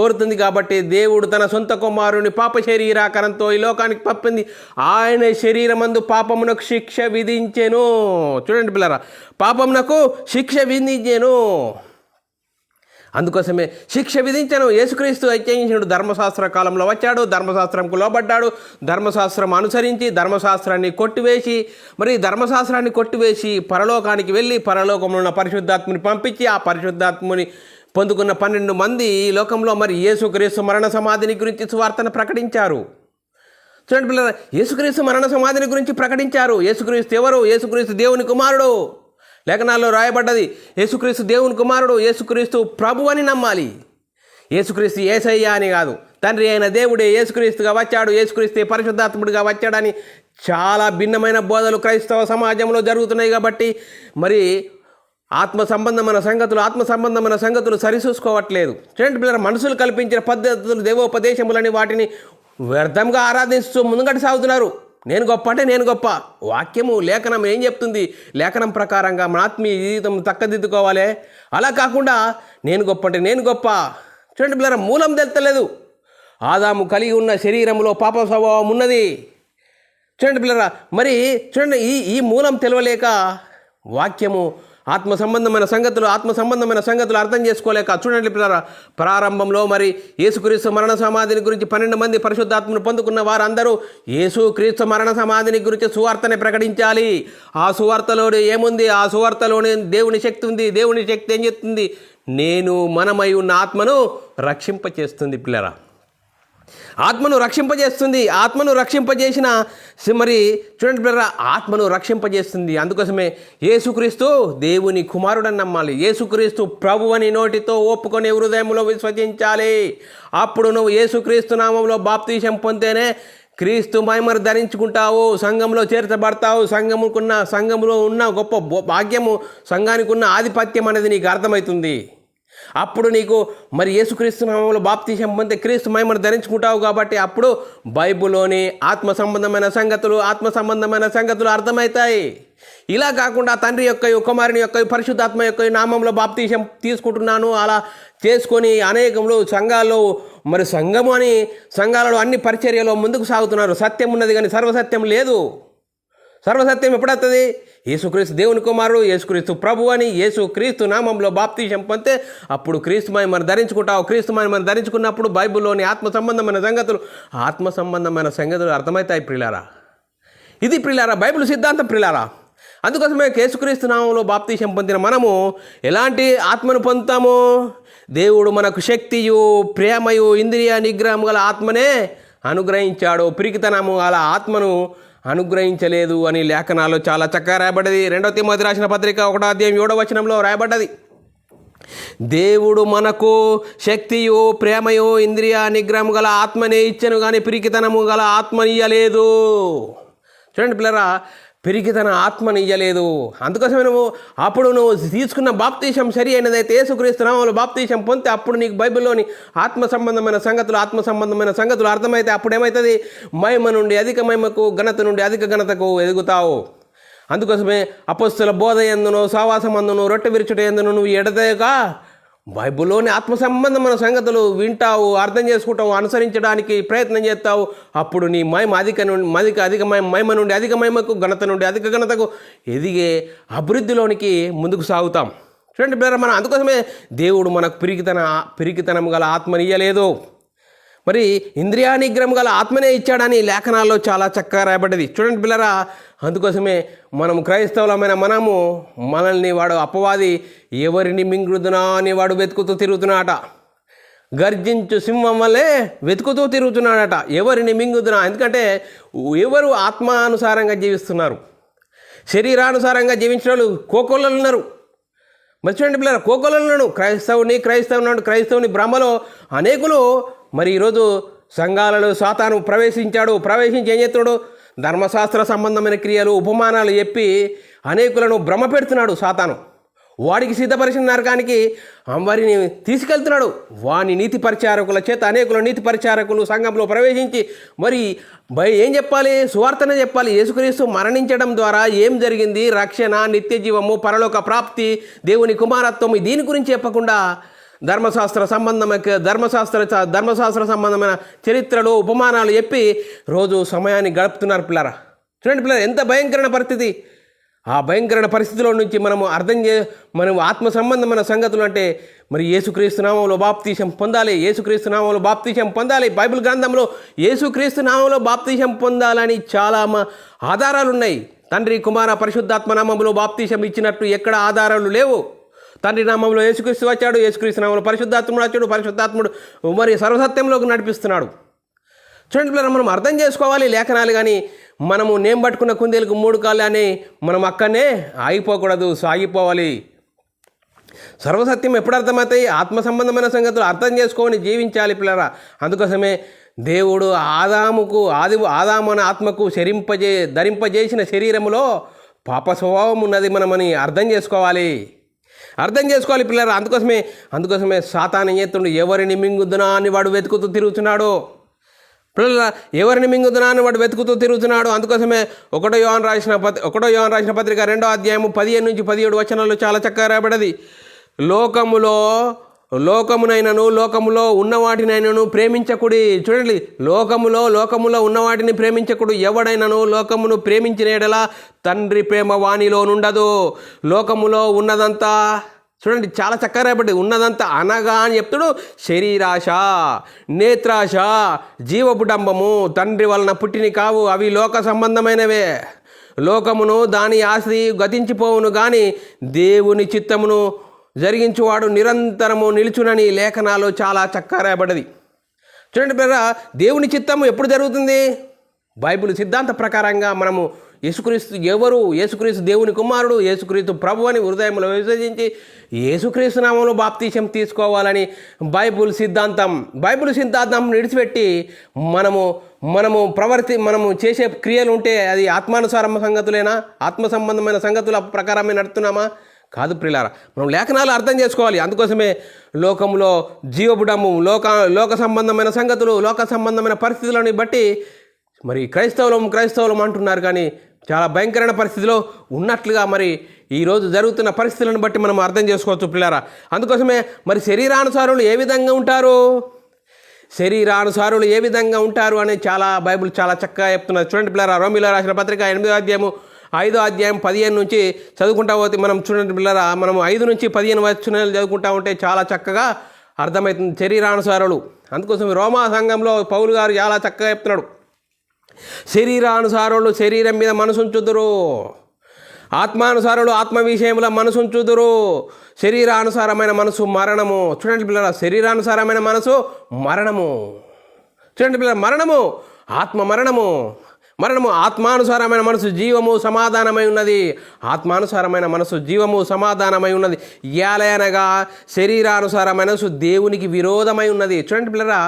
కోరుతుంది కాబట్టి దేవుడు తన సొంత కుమారుని పాప శరీరాకారంతో ఈ లోకానికి పంపింది. ఆయన శరీరమందు పాపమునకు శిక్ష విధించెను. చూడండి పిల్లరా, పాపమునకు శిక్ష విధించెను. అందుకోసమే శిక్ష విధించను. యేసుక్రీస్తు ఐక్యంచుడు ధర్మశాస్త్ర కాలంలో వచ్చాడు, ధర్మశాస్త్రంకు లోబడ్డాడు, ధర్మశాస్త్రం అనుసరించి ధర్మశాస్త్రాన్ని కొట్టివేసి పరలోకానికి వెళ్ళి పరలోకంలో ఉన్న పరిశుద్ధాత్మని పంపించి ఆ పరిశుద్ధాత్మని పొందుకున్న 12 మంది ఈ లోకంలో మరి యేసుక్రీస్తు మరణ సమాధిని గురించి సువార్తను ప్రకటించారు. చూడండి పిల్లలు, యేసుక్రీస్తు మరణ సమాధిని గురించి ప్రకటించారు. యేసుక్రీస్తు ఎవరు? యేసుక్రీస్తు దేవుని కుమారుడు. లేఖనాల్లో రాయబడ్డది, యేసుక్రీస్తు దేవుని కుమారుడు, యేసుక్రీస్తు ప్రభు అని నమ్మాలి. యేసుక్రీస్తు యేసయ్య అని కాదు, తండ్రి అయిన దేవుడే యేసుక్రీస్తుగా వచ్చాడు, యేసుక్రీస్తు పరిశుద్ధాత్ముడిగా వచ్చాడని చాలా భిన్నమైన బోధలు క్రైస్తవ సమాజంలో జరుగుతున్నాయి. కాబట్టి మరి ఆత్మ సంబంధమైన సంగతులు సరిచూసుకోవట్లేదు. చూడండి పిల్లలు, మనుషులు కల్పించిన పద్ధతులు, దేవోపదేశములని వాటిని వ్యర్థంగా ఆరాధిస్తూ ముందుగటి సాగుతున్నారు. నేను గొప్ప అంటే నేను గొప్ప. వాక్యము, లేఖనం ఏం చెప్తుంది? లేఖనం ప్రకారంగా మన ఆత్మీయ జీవితం చక్కదిద్దుకోవాలి. అలా కాకుండా నేను గొప్ప అంటే నేను గొప్ప. చూడండి పిల్లరా, మూలం తెలుస్తలేదు. ఆదాము కలిగి ఉన్న శరీరంలో పాప స్వభావం ఉన్నది. చూడండి పిల్లరా, మరి చూడండి ఈ మూలం తెలవలేక వాక్యము ఆత్మ సంబంధమైన సంగతులు అర్థం చేసుకోలేక, చూడండి పిల్లరా, ప్రారంభంలో మరి యేసుక్రీస్తు మరణ సమాధిని గురించి 12 మంది పరిశుద్ధాత్మను పొందుకున్న వారందరూ యేసుక్రీస్తు మరణ సమాధిని గురించి సువార్తని ప్రకటించాలి. ఆ సువార్తలోనే ఏముంది? ఆ సువార్తలోనే దేవుని శక్తి ఉంది. దేవుని శక్తి ఏం చేస్తుంది? మనమై ఉన్న ఆత్మను రక్షింపచేస్తుంది పిల్లరా. ఆత్మను రక్షింపజేసిన మరి చూడండి పిల్లరా, ఆత్మను రక్షింపజేస్తుంది. అందుకోసమే యేసుక్రీస్తు దేవుని కుమారుడని నమ్మాలి. యేసుక్రీస్తు ప్రభు అని నోటితో ఒప్పుకొని హృదయంలో విశ్వసించాలి. అప్పుడు నువ్వు యేసుక్రీస్తు నామంలో బాప్తీసం పొందితేనే క్రీస్తు మహిమను ధరించుకుంటావు, సంఘంలో చేర్చబడతావు. సంఘములో ఉన్న గొప్ప భాగ్యము, సంఘానికి ఉన్న ఆధిపత్యం అనేది నీకు అర్థమవుతుంది. అప్పుడు నీకు మరి యేసుక్రీస్తు నామములో బాప్తీసం పొందితే క్రీస్తు మహిమను ధరించుకుంటావు. కాబట్టి అప్పుడు బైబిల్లోని ఆత్మ సంబంధమైన సంగతులు అర్థమవుతాయి. ఇలా కాకుండా తండ్రి యొక్క కుమారుని యొక్క పరిశుద్ధాత్మ యొక్క నామంలో బాప్తీసం తీసుకుంటున్నాను అలా చేసుకొని అనేకంలో సంఘాల్లో మరి సంఘాలలో అన్ని పరిచర్యలో ముందుకు సాగుతున్నారు. సత్యం ఉన్నది కానీ సర్వసత్యం లేదు. సర్వసత్యం ఎప్పుడవుతుంది? యేసుక్రీస్తు దేవుని కుమారుడు, యేసుక్రీస్తు ప్రభు అని యేసుక్రీస్తు నామంలో బాప్తీసం పొందితే అప్పుడు క్రీస్తు మహిమను ధరించుకుంటావు. క్రీస్తు మహిమను ధరించుకున్నప్పుడు బైబిల్లోని ఆత్మ సంబంధమైన సంగతులు అర్థమవుతాయి ప్రియులారా. ఇది ప్రియులారా బైబిల్ సిద్ధాంతం ప్రియులారా. అందుకోసమే యేసుక్రీస్తు నామములో బాప్తీసం పొందిన మనము ఎలాంటి ఆత్మను పొందుతాము? దేవుడు మనకు శక్తియు, ప్రేమయు, ఇంద్రియ నిగ్రహం గల ఆత్మనే అనుగ్రహించాడు, పిరికితనము గల ఆత్మను అనుగ్రహించలేదు అని లేఖనాల్లో చాలా చక్కగా రాయబడ్డది. 2 తిమోతి రాసిన పత్రిక 1వ అధ్యాయం 7వ వచనంలో రాయబడ్డది. దేవుడు మనకు శక్తియు, ప్రేమయు, ఇంద్రియ నిగ్రహం గల ఆత్మనే ఇచ్చెను కానీ పిరికితనము గల ఆత్మనియ్యలేదు. చూడండి పిల్లరా, పిరికితన ఆత్మనియ్యలేదు. అందుకోసమే అప్పుడు నువ్వు తీసుకున్న బాప్తీసం సరి అయినదైతే, యేసుక్రీస్తు నామములో బాప్తీసం పొందితే అప్పుడు నీకు బైబిల్లోని ఆత్మ సంబంధమైన సంగతులు అర్థమైతే అప్పుడు ఏమవుతుంది? మహిమ నుండి అధిక మహిమకు, ఘనత నుండి అధిక ఘనతకు ఎదుగుతావు. అందుకోసమే అపొస్తలుల బోధ యందును, సహవాసమందును, రొట్టె విరుచుట యందును నువ్వు ఎడతేగా బైబిల్లోని ఆత్మ సంబంధమైన సంగతులు వింటావు, అర్థం చేసుకుంటావు, అనుసరించడానికి ప్రయత్నం చేస్తావు. అప్పుడు నీ మహిమ మహిమ నుండి అధిక మహిమకు, ఘనత నుండి అధిక ఘనతకు ఎదిగే అభివృద్ధిలోనికి ముందుకు సాగుతాం. చూడండి పిల్లరా, మనం అందుకోసమే దేవుడు మనకు పిరికితనం గల ఆత్మనియ్యలేదు, మరి ఇంద్రియ నిగ్రహం గల ఆత్మనే ఇచ్చాడని లేఖనాల్లో చాలా చక్కగా రాయబడ్డది. చూడండి పిల్లరా, అందుకోసమే మనం క్రైస్తవులమైన మనల్ని వాడు అపవాది ఎవరిని మింగుదునా అని వాడు వెతుకుతూ తిరుగుతున్నాడట. గర్జించు సింహం వల్లే వెతుకుతూ తిరుగుతున్నాడట, ఎవరిని మింగుదునా. ఎందుకంటే ఎవరు ఆత్మానుసారంగా జీవిస్తున్నారు, శరీరానుసారంగా జీవించిన వాళ్ళు కోకొల్లలు ఉన్నారు. మరి చూడండి పిల్లరా, కోకొల్లలు క్రైస్తవుని భ్రమలో అనేకులు. మరి ఈరోజు సంఘాలలో సాతాను ప్రవేశించి ఏం చేస్తున్నాడు? ధర్మశాస్త్ర సంబంధమైన క్రియలు, ఉపమానాలు చెప్పి అనేకులను భ్రమ పెడుతున్నాడు సాతాను. వాడికి సిద్ధపరిచిన నరకానికి వారిని తీసుకెళ్తున్నాడు. వాని నీతి పరిచారకుల చేత అనేకుల నీతి పరిచారకులు సంఘంలో ప్రవేశించి మరి ఏం చెప్పాలి? సువార్తనే చెప్పాలి. యేసుక్రీస్తు మరణించడం ద్వారా ఏం జరిగింది, రక్షణ, నిత్య జీవము, పరలోక ప్రాప్తి, దేవుని కుమారత్వం, దీని గురించి చెప్పకుండా ధర్మశాస్త్ర సంబంధమైన చరిత్రలు, ఉపమానాలు చెప్పి రోజు సమయాన్ని గడుపుతున్నారు పిల్లరా. చూడండి పిల్లరా, ఎంత భయంకరమైన పరిస్థితి. ఆ భయంకరమైన పరిస్థితిలో నుంచి మనం ఆత్మ సంబంధమైన సంగతులు అంటే మరి యేసుక్రీస్తు నామములో బాప్తీసం పొందాలి. బైబిల్ గ్రంథంలో యేసుక్రీస్తు నామములో బాప్తీసం పొందాలని చాలా ఆధారాలు ఉన్నాయి. తండ్రి, కుమార, పరిశుద్ధాత్మ నామములో బాప్తీసం ఇచ్చినట్టు ఎక్కడ ఆధారాలు లేవు. తండ్రి నామంలో యేసుక్రీస్తు వచ్చాడు, యేసుక్రీస్తు నామంలో పరిశుద్ధాత్ముడు మరి సర్వసత్యంలోకి నడిపిస్తున్నాడు. చూడండి పిల్లలు, మనం అర్థం చేసుకోవాలి లేఖనాలు. కానీ మనము నేమ్ పట్టుకున్న కుందేలకు 3 కాళ్ళు అని మనం అక్కడనే ఆగిపోకూడదు, సాగిపోవాలి. సర్వసత్యం ఎప్పుడు అర్థమవుతాయి? ఆత్మ సంబంధమైన సంగతులు అర్థం చేసుకొని జీవించాలి పిల్లరా. అందుకోసమే దేవుడు ఆదాము అనే ఆత్మకు ధరింపజేసిన శరీరములో పాప స్వభావం ఉన్నది మనమని అర్థం చేసుకోవాలి పిల్లరా. అందుకోసమే సాతాను ఏం చేస్తుండు? ఎవరిని మింగుదునా అని వాడు వెతుకుతూ తిరుగుతున్నాడు పిల్లల. ఎవరిని మింగుదునా అని వాడు వెతుకుతూ తిరుగుతున్నాడు. అందుకోసమే 1 యోహాను రాసిన పత్రిక 2వ అధ్యాయము 15 నుంచి 17 వచనాలు చాలా చక్కగా రాయబడ్డది. లోకమునైనను లోకములో ఉన్న వాటినైనను ప్రేమించకుడి. చూడండి, లోకములో ఉన్న వాటిని ప్రేమించకుడు. ఎవడైనను లోకమును ప్రేమించిన ఎడల తండ్రి ప్రేమ వానిలో నుండదు. లోకములో ఉన్నదంతా, చూడండి చాలా చక్కగా రాయబడి, ఉన్నదంతా అనగా అని చెప్తాడు. శరీరాశ, నేత్రాశ, జీవపుడంబము తండ్రి వలన పుట్టిని కావు, అవి లోక సంబంధమైనవే. లోకమును దాని ఆస్తి గతించిపోవును, కానీ దేవుని చిత్తమును జరిగించువాడు నిరంతరము నిలుచునని లేఖనాలు చాలా చక్కగా రాయబడ్డది. చూడండి పిల్లరా, దేవుని చిత్తము ఎప్పుడు జరుగుతుంది? బైబిల్ సిద్ధాంత ప్రకారంగా మనము యేసుక్రీస్తు దేవుని కుమారుడు, యేసుక్రీస్తు ప్రభు అని హృదయంలో విశ్వసించి యేసుక్రీస్తు నామంలో బాప్తీసం తీసుకోవాలని బైబిల్ సిద్ధాంతం విడిచిపెట్టి మనము చేసే క్రియలు ఉంటే అది ఆత్మానుసార సంగతులేనా? ఆత్మ సంబంధమైన సంగతుల ప్రకారమే నడుస్తున్నామా? కాదు ప్రియులారా, మనం లేఖనాలు అర్థం చేసుకోవాలి. అందుకోసమే లోకంలో జీవబుడము, లోక సంబంధమైన సంగతులు, లోక సంబంధమైన పరిస్థితులను బట్టి మరి క్రైస్తవులం అంటున్నారు. కానీ చాలా భయంకరమైన పరిస్థితిలో ఉన్నట్లుగా మరి ఈరోజు జరుగుతున్న పరిస్థితులను బట్టి మనం అర్థం చేసుకోవచ్చు పిల్లారా. అందుకోసమే మరి శరీరానుసారులు ఏ విధంగా ఉంటారు అని బైబిల్ చాలా చక్కగా చెప్తున్నారు. చూడండి పిల్లారా, రోమీయులకు రాసిన పత్రిక 8వ అధ్యాయము 5వ అధ్యాయం 15 నుంచి చదువుకుంటా పోతే మనం చూడండి పిల్లరా, మనం 5 నుంచి 15 వచనాలు చదువుకుంటా ఉంటే చాలా చక్కగా అర్థమవుతుంది శరీరానుసారులు. అందుకోసం రోమా సంఘంలో పౌలు గారు చాలా చక్కగా చెప్తున్నాడు. శరీరానుసారులు శరీరం మీద మనసుంచుదురు, ఆత్మానుసారులు ఆత్మ విషయంలో మనసుంచుదురు, శరీరానుసారమైన మనసు మరణము. చూడండి పిల్లల, శరీరానుసారమైన మనసు మరణము. చూడండి పిల్లల, మరణము, ఆత్మ మరణము. మరణము, ఆత్మానుసారమైన మనసు జీవము సమాధానమై ఉన్నది. ఆత్మానుసారమైన మనసు జీవము సమాధానమై ఉన్నది. ఏలయనగా శరీరానుసారమైన మనసు దేవునికి విరోధమై ఉన్నది. చూడండి పిల్లరా,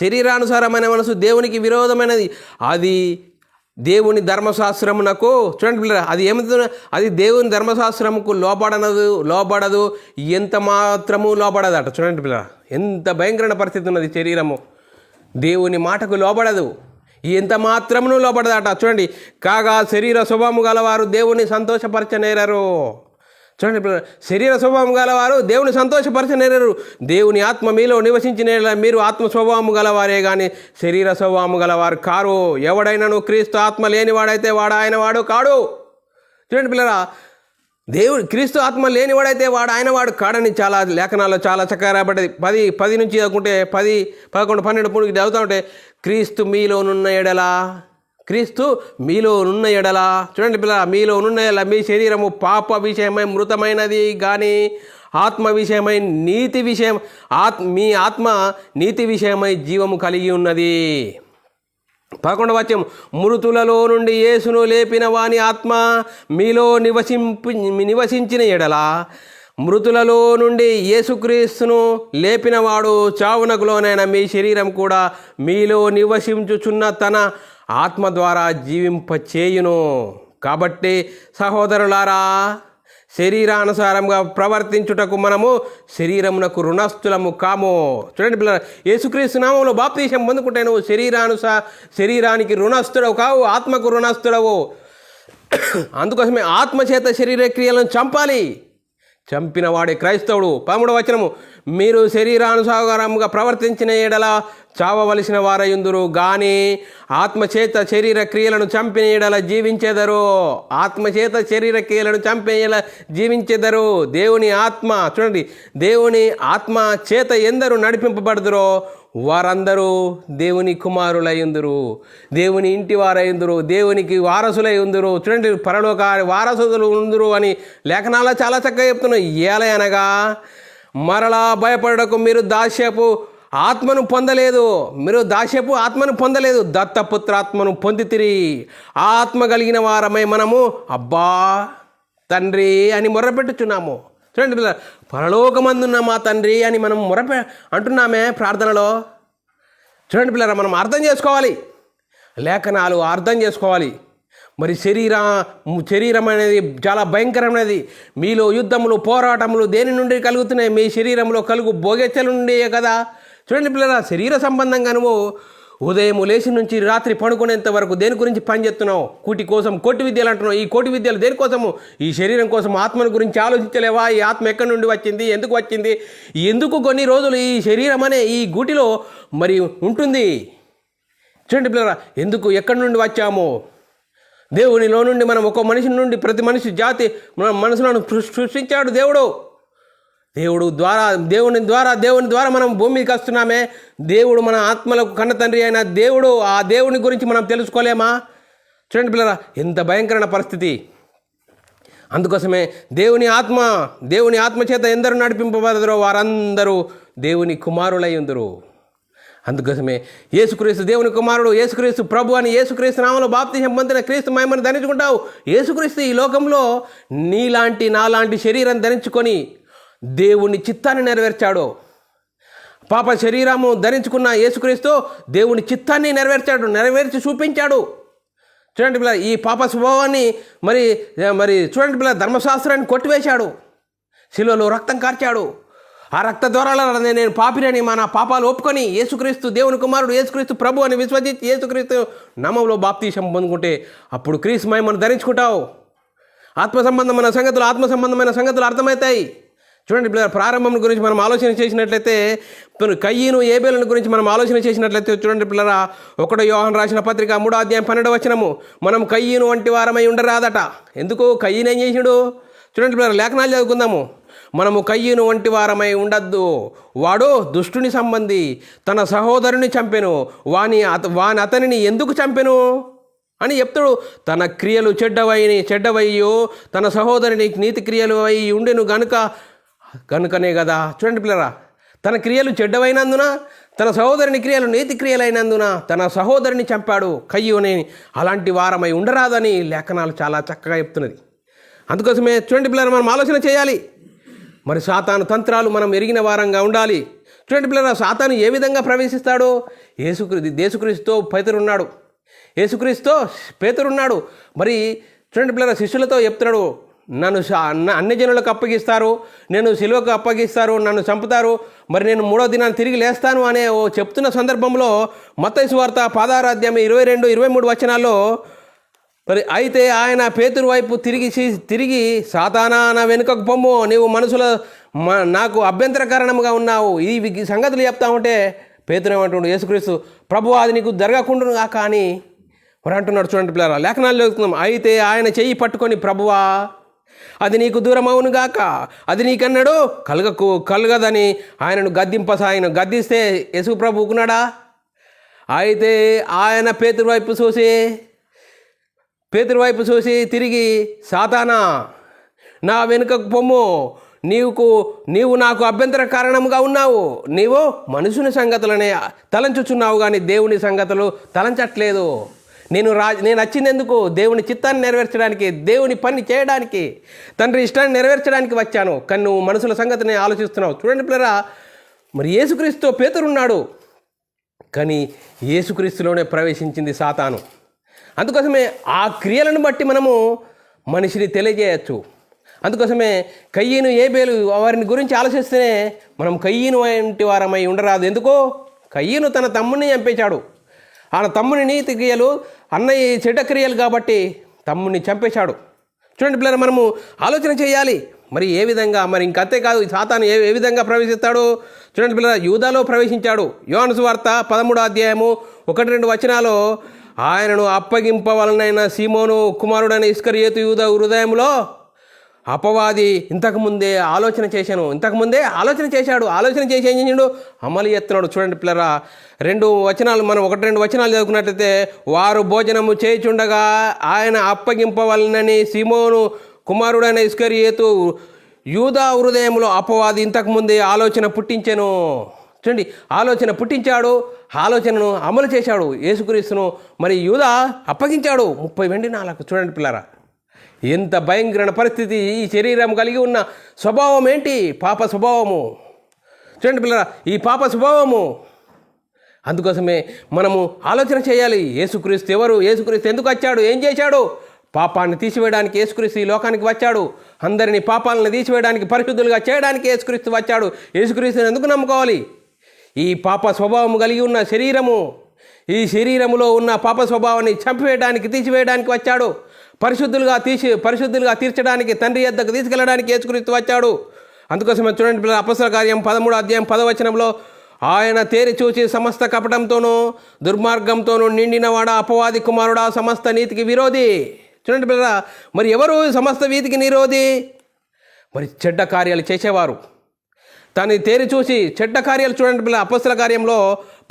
శరీరానుసారమైన మనసు దేవునికి విరోధమైనది. అది దేవుని ధర్మశాస్త్రమునకు, చూడండి పిల్లరా, అది ఏమవుతుంది, అది దేవుని ధర్మశాస్త్రముకు లోబడదు, ఎంత మాత్రము లోబడదట. చూడండి పిల్లరా, ఎంత భయంకరమైన పరిస్థితి ఉన్నది. శరీరము దేవుని మాటకు లోబడదు, ఎంత మాత్రమును లోబడదట. చూడండి, కాగా శరీర స్వభావము గలవారు దేవుని సంతోషపరచనేరరు. చూడండి, శరీర స్వభావము గలవారు దేవుని సంతోషపరచనేరరు. దేవుని ఆత్మ మీలో నివసించిన మీరు ఆత్మ స్వభావము గలవారే కానీ శరీర స్వభావము గలవారు కారు. ఎవడైనాను క్రీస్తు ఆత్మ లేనివాడైతే వాడు ఆయన వాడు కాడు. చూడండి పిల్లరా, దేవుడు క్రీస్తు ఆత్మ లేనివాడైతే వాడు ఆయన వాడు కాడని చాలా లేఖనాల్లో చాలా చక్కగా రాబడ్డది. 10 నుంచి చదువుకుంటే 10, 11, 12 చదువుతూ ఉంటే క్రీస్తు మీలోనున్న ఎడలా, క్రీస్తు మీలోనున్న ఎడలా. చూడండి పిల్ల, మీలోనున్న ఎడల మీ శరీరము పాప విషయమై మృతమైనది కానీ ఆత్మ విషయమై మీ ఆత్మ నీతి విషయమై జీవము కలిగి ఉన్నది. 11వ వచనం, మృతులలో నుండి యేసును లేపిన వాని ఆత్మ మీలో నివసించిన ఎడల, మృతులలో నుండి యేసుక్రీస్తును లేపినవాడు చావునకు లోనైన మీ శరీరం కూడా మీలో నివసించుచున్న తన ఆత్మ ద్వారా జీవింపచేయును. కాబట్టి సహోదరులారా, శరీరానుసారంగా ప్రవర్తించుటకు మనము శరీరమునకు రుణస్థులము కాము. చూడండి పిల్లలు, యేసుక్రీస్తు నామములో బాప్తీసం పొందుకుంటే నువ్వు శరీరానికి రుణస్థుడవు కావు, ఆత్మకు రుణస్థుడవు. అందుకోసమే ఆత్మ చేత శరీర క్రియలను చంపాలి. చంపిన వాడే క్రైస్తవుడు. 13వ వచనము, మీరు శరీరానుసారంగా ప్రవర్తించిన ఎడల చావవలసిన వారయుందురు గాని ఆత్మచేత శరీర క్రియలను చంపిన ఎడల జీవించెదరు. ఆత్మచేత శరీర క్రియలను చంపిన జీవించెదరు. దేవుని ఆత్మ, చూడండి, దేవుని ఆత్మ చేత ఎందరూ నడిపింపబడుదురో వారందరూ దేవుని కుమారులయ్యుందురు, దేవుని ఇంటి వారయ్యుందురు, దేవునికి వారసులై ఉందురు. చూడండి, పరలోక వారసులు ఉందురు అని లేఖనాల్లో చాలా చక్కగా చెప్తున్నాయి. ఏలయనగా మరలా భయపడకు, మీరు దాస్యపు ఆత్మను పొందలేదు, దత్తపుత్రాత్మను పొందితిరి. ఆత్మ కలిగిన వారమై మనము అబ్బా తండ్రి అని మొర్రపెట్టుచున్నాము. చూడండి పిల్లలు, పరలోకమందున్న మా తండ్రి అని మనం అంటున్నామే ప్రార్థనలో. చూడండి పిల్లరా, మనం అర్థం చేసుకోవాలి, లేఖనాలు అర్థం చేసుకోవాలి. మరి శరీరం అనేది చాలా భయంకరమైనది. మీలో యుద్ధములు, పోరాటములు దేని నుండి కలుగుతున్నాయి? మీ శరీరంలో కలుగు భోగెచ్చల నుండి కదా. చూడండి పిల్లరా, శరీర సంబంధంగా నువ్వు ఉదయం లేచి నుంచి రాత్రి పడుకునేంత వరకు దేని గురించి పనిచేస్తున్నావు? కూటి కోసం కోటి విద్యలు అంటున్నావు. ఈ కోటి విద్యలు దేనికోసము? ఈ శరీరం కోసం. ఆత్మను గురించి ఆలోచించలేవా? ఈ ఆత్మ ఎక్కడి నుండి వచ్చింది, ఎందుకు వచ్చింది, ఎందుకు కొన్ని రోజులు ఈ శరీరం అనే ఈ గూటిలో మరి ఉంటుంది? చూడండి పిల్లరా, ఎందుకు, ఎక్కడి నుండి వచ్చాము? దేవునిలో నుండి మనం ఒక మనిషి నుండి ప్రతి మనిషి జాతి మన మనసులను సృష్టించాడు దేవుడు. దేవుని ద్వారా మనం భూమికి వస్తున్నామే. దేవుడు మన ఆత్మలకు కన్న తండ్రి అయిన దేవుడు. ఆ దేవుని గురించి మనం తెలుసుకోలేమా? చూడండి పిల్లరా, ఎంత భయంకరమైన పరిస్థితి. అందుకోసమే దేవుని ఆత్మ చేత ఎందరూ నడిపింపబడదురో వారందరూ దేవుని కుమారులై ఉందరు. అందుకోసమే యేసుక్రీస్తు దేవుని కుమారుడు, యేసుక్రీస్తు ప్రభు అని యేసుక్రీస్తు నామములో బాప్తిసం పొందిన క్రీస్తు మహిమను ధరించుకుంటావు. యేసుక్రీస్తు ఈ లోకంలో నాలాంటి శరీరం ధరించుకొని దేవుని చిత్తాన్ని నెరవేర్చాడు. పాప శరీరము ధరించుకున్న యేసుక్రీస్తు దేవుని చిత్తాన్ని నెరవేర్చి చూపించాడు. చూడండి పిల్ల, ఈ పాప స్వభావాన్ని మరి చూడండి పిల్ల, ధర్మశాస్త్రాన్ని కొట్టివేశాడు. శిలువలో రక్తం కార్చాడు. ఆ రక్త ద్వారాల నేను పాపినని మన పాపాలు ఒప్పుకొని యేసుక్రీస్తు దేవుని కుమారుడు, యేసుక్రీస్తు ప్రభు అని విశ్వసించి యేసుక్రీస్తు నామములో బాప్తీసం పొందుకుంటే అప్పుడు క్రీస్తు మహిమను ధరించుకుంటావు. ఆత్మ సంబంధమైన సంగతులు అర్థమవుతాయి. చూడండి పిల్లలు, ప్రారంభం గురించి మనం ఆలోచన చేసినట్లయితే, కయ్యను ఏబేలను గురించి మనం ఆలోచన చేసినట్లయితే, చూడండి పిల్లరా, 1 యోహాను రాసిన పత్రిక 3వ అధ్యాయం 12వ వచనము, మనం కయ్యను వంటి వారమై ఉండరాదట. ఎందుకు? కయ్యను ఏం చేసినాడు? చూడండి పిల్లరా, లేఖనాలు చదువుకుందాము. మనము కయ్యను వంటి వారమై ఉండద్దు. వాడు దుష్టుని సంబంధి, తన సహోదరుని చంపెను. అతనిని ఎందుకు చంపెను అని చెప్తాడు. తన క్రియలు చెడ్డవయ్యో తన సహోదరుని నీతి క్రియలు అయి ఉండెను గనుకనే కదా. చూడండి పిల్లరా, తన క్రియలు చెడ్డవైనందున, తన సహోదరుని క్రియలు నీతి క్రియలైనందున తన సహోదరుని చంపాడు కయ్యూని. అలాంటి వారమై ఉండరాదని లేఖనాలు చాలా చక్కగా చెప్తున్నది. అందుకోసమే చూడండి పిల్లరా, మనం ఆలోచన చేయాలి. మరి సాతాను తంత్రాలు మనం ఎరిగిన వారంగా ఉండాలి. చూడండి పిల్లరా, సాతాను ఏ విధంగా ప్రవేశిస్తాడో, యేసుక్రీస్తుతో పేతురున్నాడు. మరి చూడండి పిల్లరా, శిష్యులతో చెప్తున్నాడు, నన్ను అన్ని జనులకు అప్పగిస్తారు, నేను సిలువకు అప్పగిస్తారు, నన్ను చంపుతారు, మరి నేను 3వ దినాన్ని తిరిగి లేస్తాను అనే చెప్తున్న సందర్భంలో మత్తయి సువార్త 16వ అధ్యాయం 22, 23 వచనాల్లో మరి అయితే ఆయన పేతురు వైపు తిరిగి సాతానా నా వెనుకకు పొమ్ము, నీవు మనసులో నాకు అభ్యంతరకారణంగా ఉన్నావు, ఈ సంగతులు చెప్తా ఉంటే పేతురు ఏమంటున్నాడు, యేసుక్రీస్తు ప్రభువా అది నీకు జరగకుండా కాక అని మరి అంటున్నాడు. చూడండి పిల్లరా, లేఖనాలు చదువుతున్నాం. అయితే ఆయన చెయ్యి పట్టుకొని ప్రభువా అది నీకు దూరం అవునుగాక, అది నీకన్నాడు కలగదని ఆయనను గద్దిస్తే యేసు ప్రభు ఊకున్నాడా? అయితే ఆయన పేతురు వైపు చూసి తిరిగి సాతానా నా వెనుకకు పొమ్ము, నీవు నాకు అభ్యంతర కారణంగా ఉన్నావు, నీవు మనుషుని సంగతులనే తలంచుచున్నావు కానీ దేవుని సంగతులు తలంచట్లేదు. నేను వచ్చింది ఎందుకు? దేవుని చిత్తాన్ని నెరవేర్చడానికి, దేవుని పని చేయడానికి, తండ్రి ఇష్టాన్ని నెరవేర్చడానికి వచ్చాను, కానీ నువ్వు మనుషుల సంగతిని ఆలోచిస్తున్నావు. చూడండి పిల్లరా, మరి యేసుక్రీస్తుతో పేతురున్నాడు, కానీ యేసుక్రీస్తులోనే ప్రవేశించింది సాతాను. అందుకోసమే ఆ క్రియలను బట్టి మనము మనిషిని తెలియజేయచ్చు. అందుకోసమే కయ్యను ఏబేలు వారిని గురించి ఆలోచిస్తేనే మనం కయ్యను వంటి వారమై ఉండరాదు. ఎందుకో కయ్యను తన తమ్ముడిని చంపేశాడు. ఆ తమ్ముని నీతి క్రియలు, అన్నయ్య చెడ్డ క్రియలు కాబట్టి తమ్ముడిని చంపేశాడు. చూడండి పిల్లలు, మనము ఆలోచన చేయాలి. మరి ఏ విధంగా, మరి ఇంకంతే కాదు, సాతాను ఏ విధంగా ప్రవేశిస్తాడు? చూడండి పిల్లలు, యూదాలో ప్రవేశించాడు. యోహాను సువార్త 13వ అధ్యాయము 1-2 వచనాలు, ఆయనను అప్పగింపవలనైన సీమోను కుమారుడైన ఇస్కరియోతు యూదా హృదయంలో అపవాది ఇంతకుముందే ఆలోచన చేశాడు. ఆలోచన చేసి ఏం చేసిండు? అమలు చేస్తున్నాడు. చూడండి పిల్లరా, 2 వచనాలు మనం 1-2 వచనాలు చదువుకున్నట్లయితే, వారు భోజనము చేయుచుండగా ఆయన అప్పగింపవలనని సీమోను కుమారుడైన ఇస్కరియోతు యూదా హృదయంలో అపవాది ఇంతకుముందే ఆలోచన పుట్టించెను. చూడండి, ఆలోచన పుట్టించాడు, ఆలోచనను అమలు చేశాడు. యేసుక్రీస్తును మరి యూదా అప్పగించాడు 30 వెండి నాలకు. చూడండి పిల్లరా, ఎంత భయంకరమైన పరిస్థితి! ఈ శరీరం కలిగి ఉన్న స్వభావం ఏంటి? పాప స్వభావము. చూడండి పిల్లరా, ఈ పాప స్వభావము. అందుకోసమే మనము ఆలోచన చేయాలి. యేసుక్రీస్తు ఎవరు? యేసుక్రీస్తు ఎందుకు వచ్చాడు? ఏం చేశాడు? పాపాన్ని తీసివేయడానికి యేసుక్రీస్తు ఈ లోకానికి వచ్చాడు. అందరినీ పాపాలను తీసివేయడానికి, పరిశుద్ధులుగా చేయడానికి యేసుక్రీస్తు వచ్చాడు. యేసుక్రీస్తుని ఎందుకు నమ్ముకోవాలి? ఈ పాప స్వభావం కలిగి ఉన్న శరీరము, ఈ శరీరములో ఉన్న పాప స్వభావాన్ని చంపివేయడానికి, తీసివేయడానికి వచ్చాడు. పరిశుద్ధులుగా తీర్చడానికి, తండ్రి యొద్దకు తీసుకెళ్ళడానికి యేసుక్రీస్తు వచ్చాడు. అందుకోసమే చూడండి పిల్లలు, అపొస్తలుల కార్యం 13వ అధ్యాయం 10వ వచనంలో, ఆయన తేరి చూచి సమస్త కపటంతోనూ దుర్మార్గంతోనూ నిండినవాడా, అపవాది కుమారుడా, సమస్త నీతికి విరోధి. చూడండి పిల్లరా, మరి ఎవరు సమస్త వీధికి నిరోధి? మరి చెడ్డ కార్యాలు చేసేవారు. తను తేరి చూసి చెడ్డ కార్యాలు, చూడండి పిల్లల, అపొస్తలుల కార్యంలో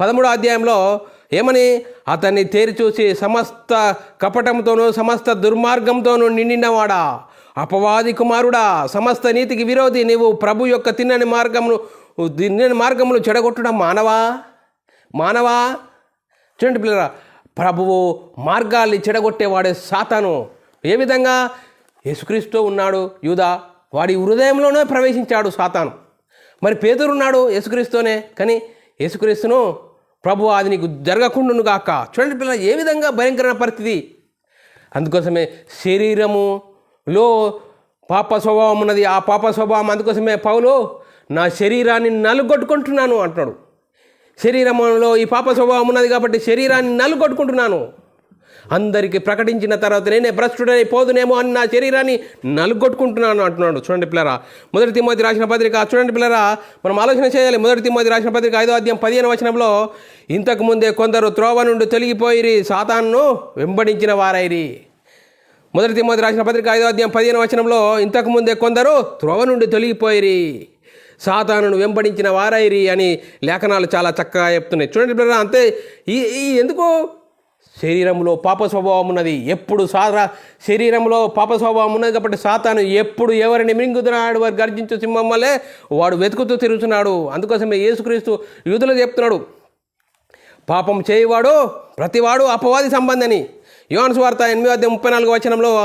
13వ అధ్యాయంలో ఏమని? అతన్ని తేరి చూసి సమస్త కపటంతోనూ సమస్త దుర్మార్గంతోనూ నిండినవాడా, అపవాది కుమారుడా, సమస్త నీతికి విరోధి, నీవు ప్రభు యొక్క తిన్నని మార్గములు చెడగొట్టడం మానవా. చూడండి పిల్లరా, ప్రభువు మార్గాల్ని చెడగొట్టేవాడే సాతాను. ఏ విధంగా? యేసుక్రీస్తు ఉన్నాడు యూదా, వాడి హృదయంలోనే ప్రవేశించాడు సాతాను. మరి పేతురున్నాడు యేసుక్రీస్తునే, కానీ యేసుక్రీస్తును ప్రభు అది నీకు జరగకుండాను గాక. చూడండి పిల్లలు, ఏ విధంగా భయంకరమైన పరిస్థితి! అందుకోసమే శరీరములో పాప స్వభావం ఉన్నది. ఆ పాప స్వభావం, అందుకోసమే పౌలు నా శరీరాన్ని నలుగొట్టుకుంటున్నాను అంటున్నాడు. శరీరంలో ఈ పాప స్వభావం ఉన్నది కాబట్టి శరీరాన్ని నలుగొట్టుకుంటున్నాను. అందరికీ ప్రకటించిన తర్వాత నేనే భ్రష్టుడై పోదునేమో అని నా శరీరాన్ని నలుగొట్టుకుంటున్నాను అంటున్నాడు. చూడండి పిల్లరా, 1 తిమోతి రాసిన పత్రిక, చూడండి పిల్లరా, మనం ఆలోచన చేయాలి. 1 తిమోతి రాసిన పత్రిక 5వ అధ్యాయం 15వ వచనంలో, ఇంతకు ముందే కొందరు త్రోవ నుండి తొలగిపోయిరి, సాతానును వెంబడించిన వారైరి. 1 తిమోతి రాసిన పత్రిక 5వ అధ్యాయం 15వ వచనంలో, ఇంతకు ముందే కొందరు త్రోవ నుండి తొలగిపోయిరి, సాతానును వెంబడించిన వారైరి అని లేఖనాలు చాలా చక్కగా చెప్తున్నాయి. చూడండి పిల్లరా, అంతే. ఎందుకు శరీరంలో పాప స్వభావం ఉన్నది. ఎప్పుడు శరీరంలో పాప స్వభావం ఉన్నది కాబట్టి సాతాను ఎప్పుడు ఎవరిని మింగుతున్నాడు వారు గర్జించు సింహం వల్లే వాడు వెతుకుతూ తిరుగుతున్నాడు. అందుకోసమే యేసుక్రీస్తు యూదులకు చెప్తున్నాడు, పాపం చేయువాడు ప్రతివాడు అపవాది సంబంధి అని. యోహాను సువార్త 8:34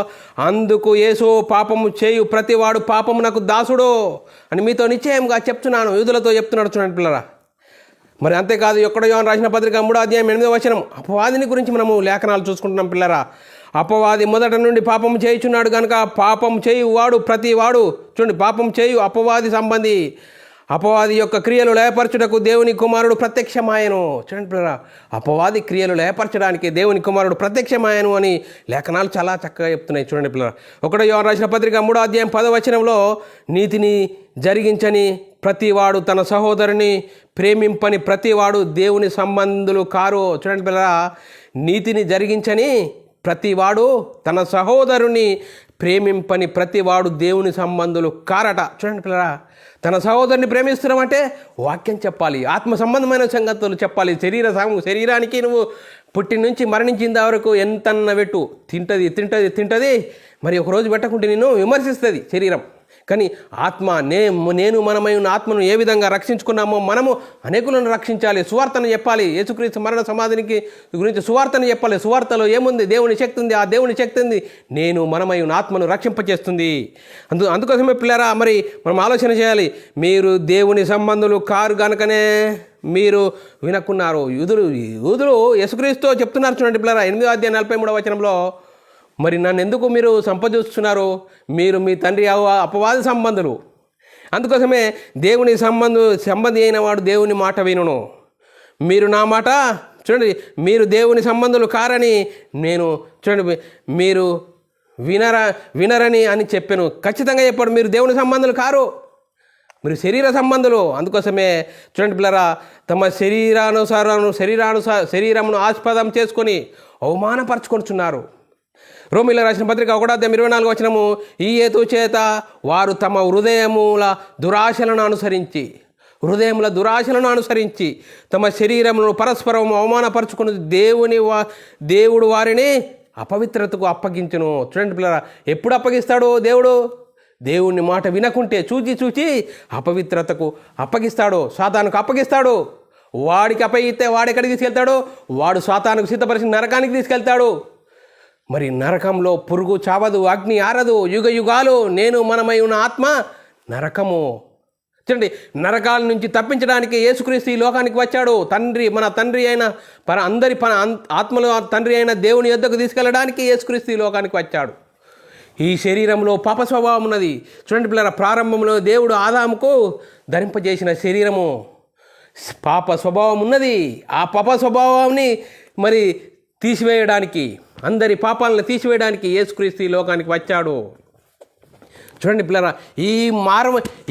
అందుకు యేసు పాపము చేయు ప్రతివాడు పాపమునకు దాసుడు అని మీతో నిశ్చయంగా చెప్తున్నాను, యూదులతో చెప్తున్నాడు. చూడండి పిల్లరా. మరి అంతేకాదు, ఎక్కడో యోహాను రాసిన పత్రిక 3:8 అపవాదిని గురించి మనము లేఖనాలు చూసుకుంటున్నాం పిల్లరా. అపవాది మొదట నుండి పాపం చేయుచున్నాడు కనుక పాపం చేయువాడు ప్రతివాడు, చూడండి, పాపం చేయు అపవాది సంబంధి. అపవాది యొక్క క్రియలు లయపరచుటకు దేవుని కుమారుడు ప్రత్యక్షమాయను. చూడండి పిల్లరా, అపవాది క్రియలు లయపరచడానికి దేవుని కుమారుడు ప్రత్యక్షమాయను అని లేఖనాలు చాలా చక్కగా చెప్తున్నాయి. చూడండి పిల్లరా. 1 యోహాను రాసిన పత్రిక 3:10 నీతిని జరిగించని ప్రతివాడు తన సహోదరుని ప్రేమింపని ప్రతివాడు దేవుని సంబంధులు కారు. చూడండి పిల్లరా, నీతిని జరిగించని ప్రతివాడు తన సహోదరుని ప్రేమింపని ప్రతివాడు దేవుని సంబంధులు కారట. చూడండి పిల్లరా, తన సహోదరుని ప్రేమిస్తున్నామంటే వాక్యం చెప్పాలి, ఆత్మ సంబంధమైన సంగతులు చెప్పాలి. శరీరానికి నువ్వు పుట్టి నుంచి మరణించిన వరకు ఎంతన్న పెట్టు, తింటది. మరి ఒకరోజు పెట్టకుంటే నిన్ను విమర్శిస్తుంది శరీరం. కానీ ఆత్మ నేను మనమై ఉన్న ఆత్మను ఏ విధంగా రక్షించుకున్నామో మనము అనేకులను రక్షించాలి, సువార్తను చెప్పాలి. యేసుక్రీస్తు మరణ సమాధికి గురించి సువార్తను చెప్పాలి. సువార్తలో ఏముంది? దేవుని శక్తి ఉంది. ఆ దేవుని శక్తి ఉంది నేను మనమై ఉన్న ఆత్మను రక్షింపచేస్తుంది. అందుకోసమే పిల్లరా, మరి మనం ఆలోచన చేయాలి. మీరు దేవుని సంబంధులు కారు గనుకనే మీరు వినకున్నారు. యూదులు యేసుక్రీస్తు చెప్తున్నారు. చూడండి పిల్లరా, 8:43 మరి నన్ను ఎందుకు మీరు సంపాదిస్తున్నారు? మీరు మీ తండ్రి అపవాది సంబంధులు. అందుకోసమే దేవుని సంబంధి అయిన వాడు దేవుని మాట వినును. మీరు నా మాట, చూడండి, మీరు దేవుని సంబంధులు కారని నేను, చూడండి, మీరు వినరని అని చెప్పాను. ఖచ్చితంగా చెప్పాడు, మీరు దేవుని సంబంధులు కారు, మీరు శరీర సంబంధులు. అందుకోసమే చూడండి పిల్లరా, తమ శరీరమును ఆస్పదం చేసుకొని అవమానపరచుకొనిచున్నారు. రోమీయులకు రాసిన పత్రిక 1:24 ఈ హేతు చేత వారు తమ హృదయముల దురాశలను అనుసరించి తమ శరీరములను పరస్పరం అవమానపరుచుకుని దేవుడు వారిని అపవిత్రతకు అప్పగించును. చూడండి పిల్లరా, ఎప్పుడు అప్పగిస్తాడు దేవుడు? దేవుని మాట వినకుంటే చూచి అపవిత్రతకు అప్పగిస్తాడు, సాతానుకు అప్పగిస్తాడు. వాడికి అప్పగిస్తే వాడు ఎక్కడికి తీసుకెళ్తాడు? వాడు సాతానుకు సిద్ధపరిచిన నరకానికి తీసుకెళ్తాడు. మరి నరకంలో పురుగు చావదు, అగ్ని ఆరదు, యుగాలు నేను మనమై ఉన్న ఆత్మ నరకము. చూడండి, నరకాల నుంచి తప్పించడానికి యేసుక్రీస్తు ఈ లోకానికి వచ్చాడు. మన తండ్రి అయిన ఆత్మలో తండ్రి అయిన దేవుని యొద్దకు తీసుకెళ్ళడానికి యేసుక్రీస్తు ఈ లోకానికి వచ్చాడు. ఈ శరీరంలో పాప స్వభావం ఉన్నది. చూడండి పిల్లల, ప్రారంభంలో దేవుడు ఆదాముకు ధరింపజేసిన శరీరము పాప స్వభావం ఉన్నది. ఆ పాప స్వభావాన్ని మరి తీసివేయడానికి, అందరి పాపాలను తీసివేయడానికి యేసుక్రీస్తు ఈ లోకానికి వచ్చాడు. చూడండి పిల్లరా,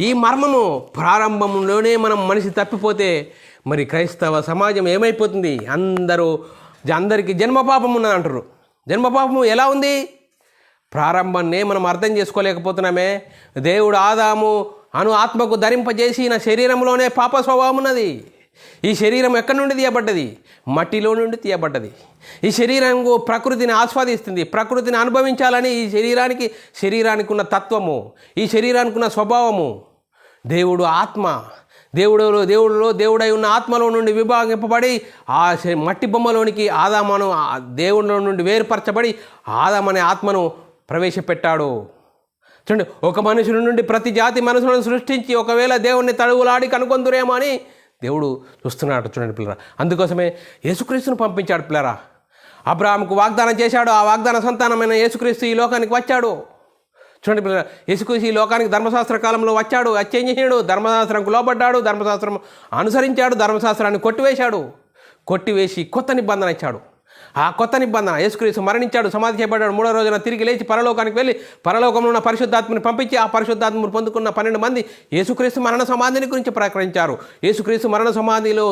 ఈ మర్మము ప్రారంభంలోనే మనం మనిషి తప్పిపోతే మరి క్రైస్తవ సమాజం ఏమైపోతుంది? అందరికీ జన్మపాపం ఉన్నది అంటారు. జన్మపాపము ఎలా ఉంది? ప్రారంభాన్నే మనం అర్థం చేసుకోలేకపోతున్నామే. దేవుడు ఆదాము ఆత్మకు ధరింపజేసిన శరీరంలోనే పాప స్వభావం ఉన్నది. ఈ శరీరం ఎక్కడి నుండి తీయబడ్డది? మట్టిలో నుండి తీయబడ్డది. ఈ శరీరం ప్రకృతిని ఆస్వాదిస్తుంది, ప్రకృతిని అనుభవించాలని ఈ శరీరానికి ఉన్న తత్వము, ఈ శరీరానికి ఉన్న స్వభావము. దేవుడు ఆత్మ, దేవుడై ఉన్న ఆత్మలో నుండి విభాగింపబడి ఆ మట్టి బొమ్మలోనికి ఆదామును దేవుడిలో నుండి వేరుపరచబడి ఆదామనే ఆత్మను ప్రవేశపెట్టాడు. చూడండి, ఒక మనుషుల నుండి ప్రతి జాతి మనుషులను సృష్టించి ఒకవేళ దేవుణ్ణి తడువులాడి కనుకొందురేమో అని దేవుడు చూస్తున్నాడు. చూడండి పిల్లరా, అందుకోసమే యేసుక్రీస్తును పంపించాడు. పిల్లరా, అబ్రాహాముకు వాగ్దానం చేశాడు. ఆ వాగ్దాన సంతానమైన యేసుక్రీస్తు ఈ లోకానికి వచ్చాడు. చూడండి పిల్లరా, యేసుక్రీస్తు ఈ లోకానికి ధర్మశాస్త్ర కాలంలో వచ్చాడు. వచ్చేం చేశాడు? ధర్మశాస్త్రంకు లోబడ్డాడు, ధర్మశాస్త్రం అనుసరించాడు, ధర్మశాస్త్రాన్ని కొట్టివేసి కొత్త నిబంధన ఇచ్చాడు. ఆ కొత్త నిబంధన యేసుక్రీస్తు మరణించాడు, సమాధి చేయబడ్డాడు, 3వ రోజున తిరిగి లేచి పరలోకానికి వెళ్ళి పరలోకంలో ఉన్న పరిశుద్ధాత్మని పంపించి ఆ పరిశుద్ధాత్మను పొందుకున్న 12 మంది యేసుక్రీస్తు మరణ సమాధిని గురించి ప్రకటించారు. యేసుక్రీస్తు మరణ సమాధిలో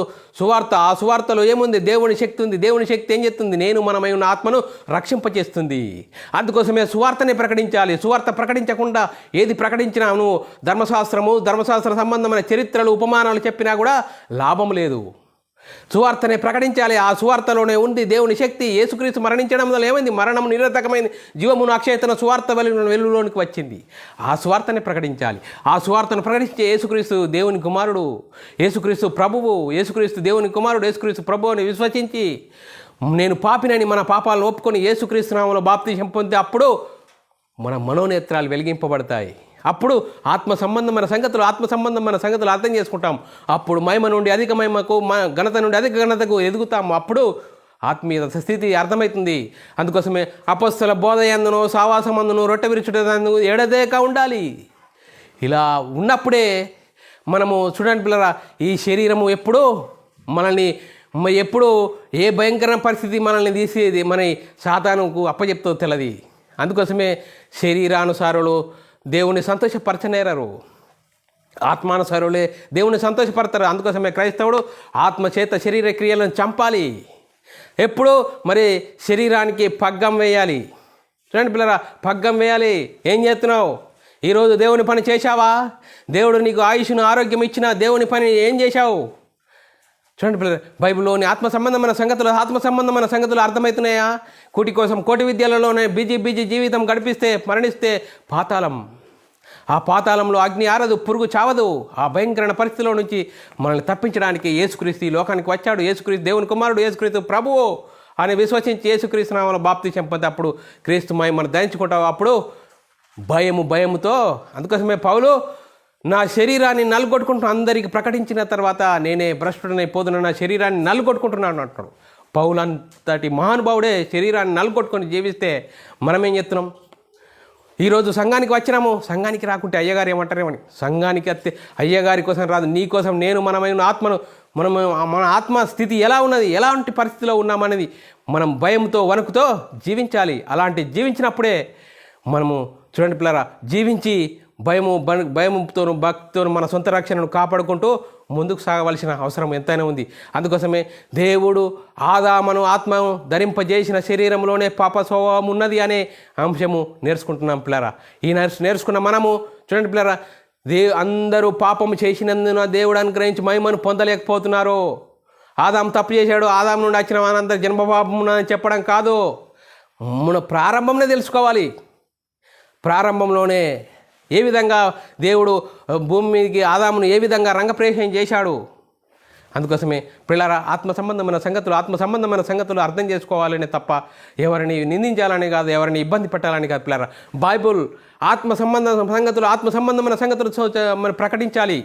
ఆ సువార్తలో ఏముంది? దేవుని శక్తి ఉంది. దేవుని శక్తి ఏం చేస్తుంది? నేను మనమై ఉన్న ఆత్మను రక్షింపచేస్తుంది. అందుకోసమే సువార్తనే ప్రకటించాలి. సువార్త ప్రకటించకుండా ఏది ప్రకటించినా నువ్వు ధర్మశాస్త్ర సంబంధమైన చరిత్రలు ఉపమానాలు చెప్పినా కూడా లాభం లేదు. సువార్తనే ప్రకటించాలి. ఆ సువార్తలోనే ఉంది దేవుని శక్తి. యేసుక్రీస్తు మరణించడం వల్ల ఏమైంది? మరణం నిరర్థకమైంది, జీవమును అక్షయతన సువార్త వెలుగులోనికి వచ్చింది. ఆ సువార్తనే ప్రకటించాలి. ఆ సువార్తను ప్రకటించే యేసుక్రీస్తు దేవుని కుమారుడు, యేసుక్రీస్తు ప్రభువు, యేసుక్రీస్తు దేవుని కుమారుడు, యేసుక్రీస్తు ప్రభువు అని విశ్వసించి నేను పాపినని మన పాపాలను ఒప్పుకొని యేసుక్రీస్తు నామములో బాప్తిసం పొందితే అప్పుడు మన మనోనేత్రాలు వెలిగింపబడతాయి. అప్పుడు ఆత్మ సంబంధమైన సంగతులు అర్థం చేసుకుంటాం. అప్పుడు మహిమ నుండి అధిక మహిమకు, ఘనత నుండి అధిక ఘనతకు ఎదుగుతాము. అప్పుడు ఆత్మీయ స్థితి అర్థమవుతుంది. అందుకోసమే అపొస్తల బోధయందును, సావాసమందును, రొట్టె విరుచుటందును ఎడతెగక ఉండాలి. ఇలా ఉన్నప్పుడే మనము చూడండి పిల్లరా, ఈ శరీరము ఎప్పుడు ఏ భయంకర పరిస్థితి మనల్ని తీసేది మన సాతానుకు అప్పచెప్తో తెలది. అందుకోసమే శరీరానుసారులు దేవుని సంతోషపరచనేరారు, ఆత్మానుసారులే దేవుని సంతోషపడతారు. అందుకోసమే క్రైస్తవుడు ఆత్మచేత శరీర క్రియలను చంపాలి. ఎప్పుడు మరి శరీరానికి పగ్గం వేయాలి. చూడండి పిల్లరా, పగ్గం వేయాలి. ఏం చేస్తున్నావు? ఈరోజు దేవుని పని చేశావా? దేవుడు నీకు ఆయుష్ను, ఆరోగ్యం ఇచ్చిన దేవుని పని ఏం చేశావు? చూడండి పిల్లలు, బైబిల్లోని ఆత్మ సంబంధమైన సంగతులు అర్థమవుతున్నాయా? కూటి కోసం కోటి విద్యలలోనే బిజీ జీవితం గడిపిస్తే మరణిస్తే పాతాళం. ఆ పాతాళంలో అగ్ని ఆరదు, పురుగు చావదు. ఆ భయంకరమైన పరిస్థితిలో నుంచి మనల్ని తప్పించడానికి యేసుక్రీస్తు ఈ లోకానికి వచ్చాడు. యేసుక్రీస్తు దేవుని కుమారుడు, యేసుక్రీస్తు ప్రభువు అని విశ్వసించి యేసుక్రీస్తు నామములో బాప్తిసం పొంది అప్పుడు క్రీస్తు మహిమను ధరించుకుంటావు. అప్పుడు భయముతో. అందుకోసమే పౌలు నా శరీరాన్ని నలుగొట్టుకుంటున్నా అందరికి ప్రకటించిన తర్వాత నేనే భ్రష్టుడనై పోదున నా శరీరాన్ని నలుగొట్టుకుంటున్నాను అంటాడు. పౌలు అంతటి మహానుభావుడే శరీరాన్ని నలుగొట్టుకొని జీవిస్తే మనం ఏం చేస్తున్నాం? ఈరోజు సంఘానికి వచ్చినాము, సంఘానికి రాకుంటే అయ్యగారు ఏమంటారేమని. సంఘానికి వస్తే అయ్యగారి కోసం రాదు, నీ కోసం నేను మనమైన ఆత్మను మన ఆత్మ స్థితి ఎలా ఉన్నది, ఎలాంటి పరిస్థితిలో ఉన్నామనేది మనం భయంతో వణుకుతో జీవించాలి. అలాంటి జీవించినప్పుడే మనము చూడండి పిల్లరా, జీవించి భయముతోను భక్తితోను మన సొంత రక్షణను కాపాడుకుంటూ ముందుకు సాగవలసిన అవసరం ఎంతైనా ఉంది. అందుకోసమే దేవుడు ఆదామును ఆత్మను ధరింపజేసిన శరీరంలోనే పాప స్వభావం ఉన్నది అనే అంశము నేర్చుకుంటున్నాం పిల్లరా. ఈ నేర్చుకున్న మనము చూడండి పిల్లరా, అందరూ పాపము చేసినందున దేవుడు అనుగ్రహించి మహిమను పొందలేకపోతున్నారు. ఆదాము తప్పు చేశాడు, ఆదాము నుండి వచ్చిన వానంతా జన్మపాపము అని చెప్పడం కాదు. మన ప్రారంభంలో తెలుసుకోవాలి. ప్రారంభంలోనే ఏ విధంగా దేవుడు భూమి మీదకి ఆదామును ఏ విధంగా రంగప్రవేశం చేశాడు. అందుకోసమే పిల్లరా, ఆత్మ సంబంధమైన సంగతులు అర్థం చేసుకోవాలనే తప్ప ఎవరిని నిందించాలని కాదు, ఎవరిని ఇబ్బంది పెట్టాలని కాదు పిల్లరా. బైబుల్ ఆత్మ సంబంధమైన సంగతులు మనం ప్రకటించాలి.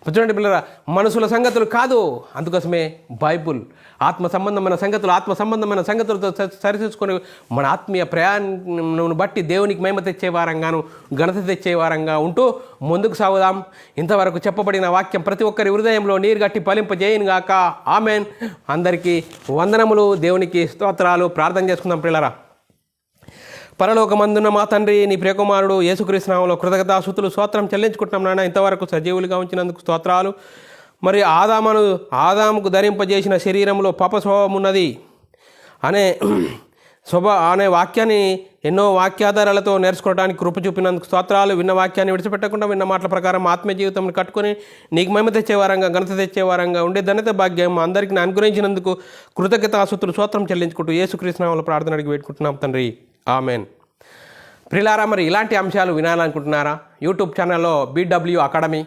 చూడండి పిల్లరా, మనుషుల సంగతులు కాదు. అందుకోసమే బైబుల్ ఆత్మ సంబంధమైన సంగతులతో సరిచూసుకొని మన ఆత్మీయ ప్రయాణం బట్టి దేవునికి మహిమ తెచ్చే వారంగాను, ఘనత తెచ్చే వారంగా ఉంటూ ముందుకు సాగుదాం. ఇంతవరకు చెప్పబడిన వాక్యం ప్రతి ఒక్కరి హృదయంలో నీరు గట్టి ఫలింపజేయను గాక. ఆమెన్. అందరికీ వందనములు, దేవునికి స్తోత్రాలు. ప్రార్థన చేసుకుందాం పిల్లరా. పరలోకమందున్న మా తండ్రి, నీ ప్రియకుమారుడు యేసుక్రీస్తు నామములో కృతజ్ఞతాస్తుతులు స్తోత్రం చెల్లించుకుంటున్నాం నాయన. ఇంతవరకు సజీవులుగా ఉంచినందుకు స్తోత్రాలు. మరి ఆదాముకు ధరింపజేసిన శరీరంలో పాప స్వభావం ఉన్నది అనే వాక్యాన్ని ఎన్నో వాక్యాధారాలతో నేర్చుకోవడానికి కృప చూపినందుకు స్తోత్రాలు. విన్న వాక్యాన్ని విడిచిపెట్టకుండా విన్న మాటల ప్రకారం ఆత్మీయ జీవితం కట్టుకొని నీకు మహిమ తెచ్చేవారంగా, ఘనత తెచ్చేవారంగా ఉండే ధన్యత భాగ్యం అందరికీ అనుగ్రహించినందుకు కృతజ్ఞతాస్తుతులు స్తోత్రం చెల్లించుకుంటూ యేసుక్రీస్తు నామములో ప్రార్థన అడిగి పెట్టుకుంటున్నాం తండ్రి. ఆమెన్. ప్రియులారా, మరి ఇలాంటి అంశాలు వినాలనుకుంటున్నారా? యూట్యూబ్ ఛానల్లో BW academy,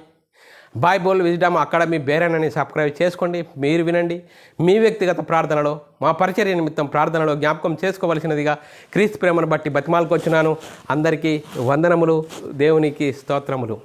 bible wisdom academy బేరన్ అని సబ్స్క్రైబ్ చేసుకోండి. మీరు వినండి. మీ వ్యక్తిగత ప్రార్థనలో, మా పరిచర్య నిమిత్తం ప్రార్థనలో జ్ఞాపకం చేసుకోవలసినదిగా క్రీస్తు ప్రేమను బట్టి బతిమాలుకొచ్చున్నాను. అందరికీ వందనములు, దేవునికి స్తోత్రములు.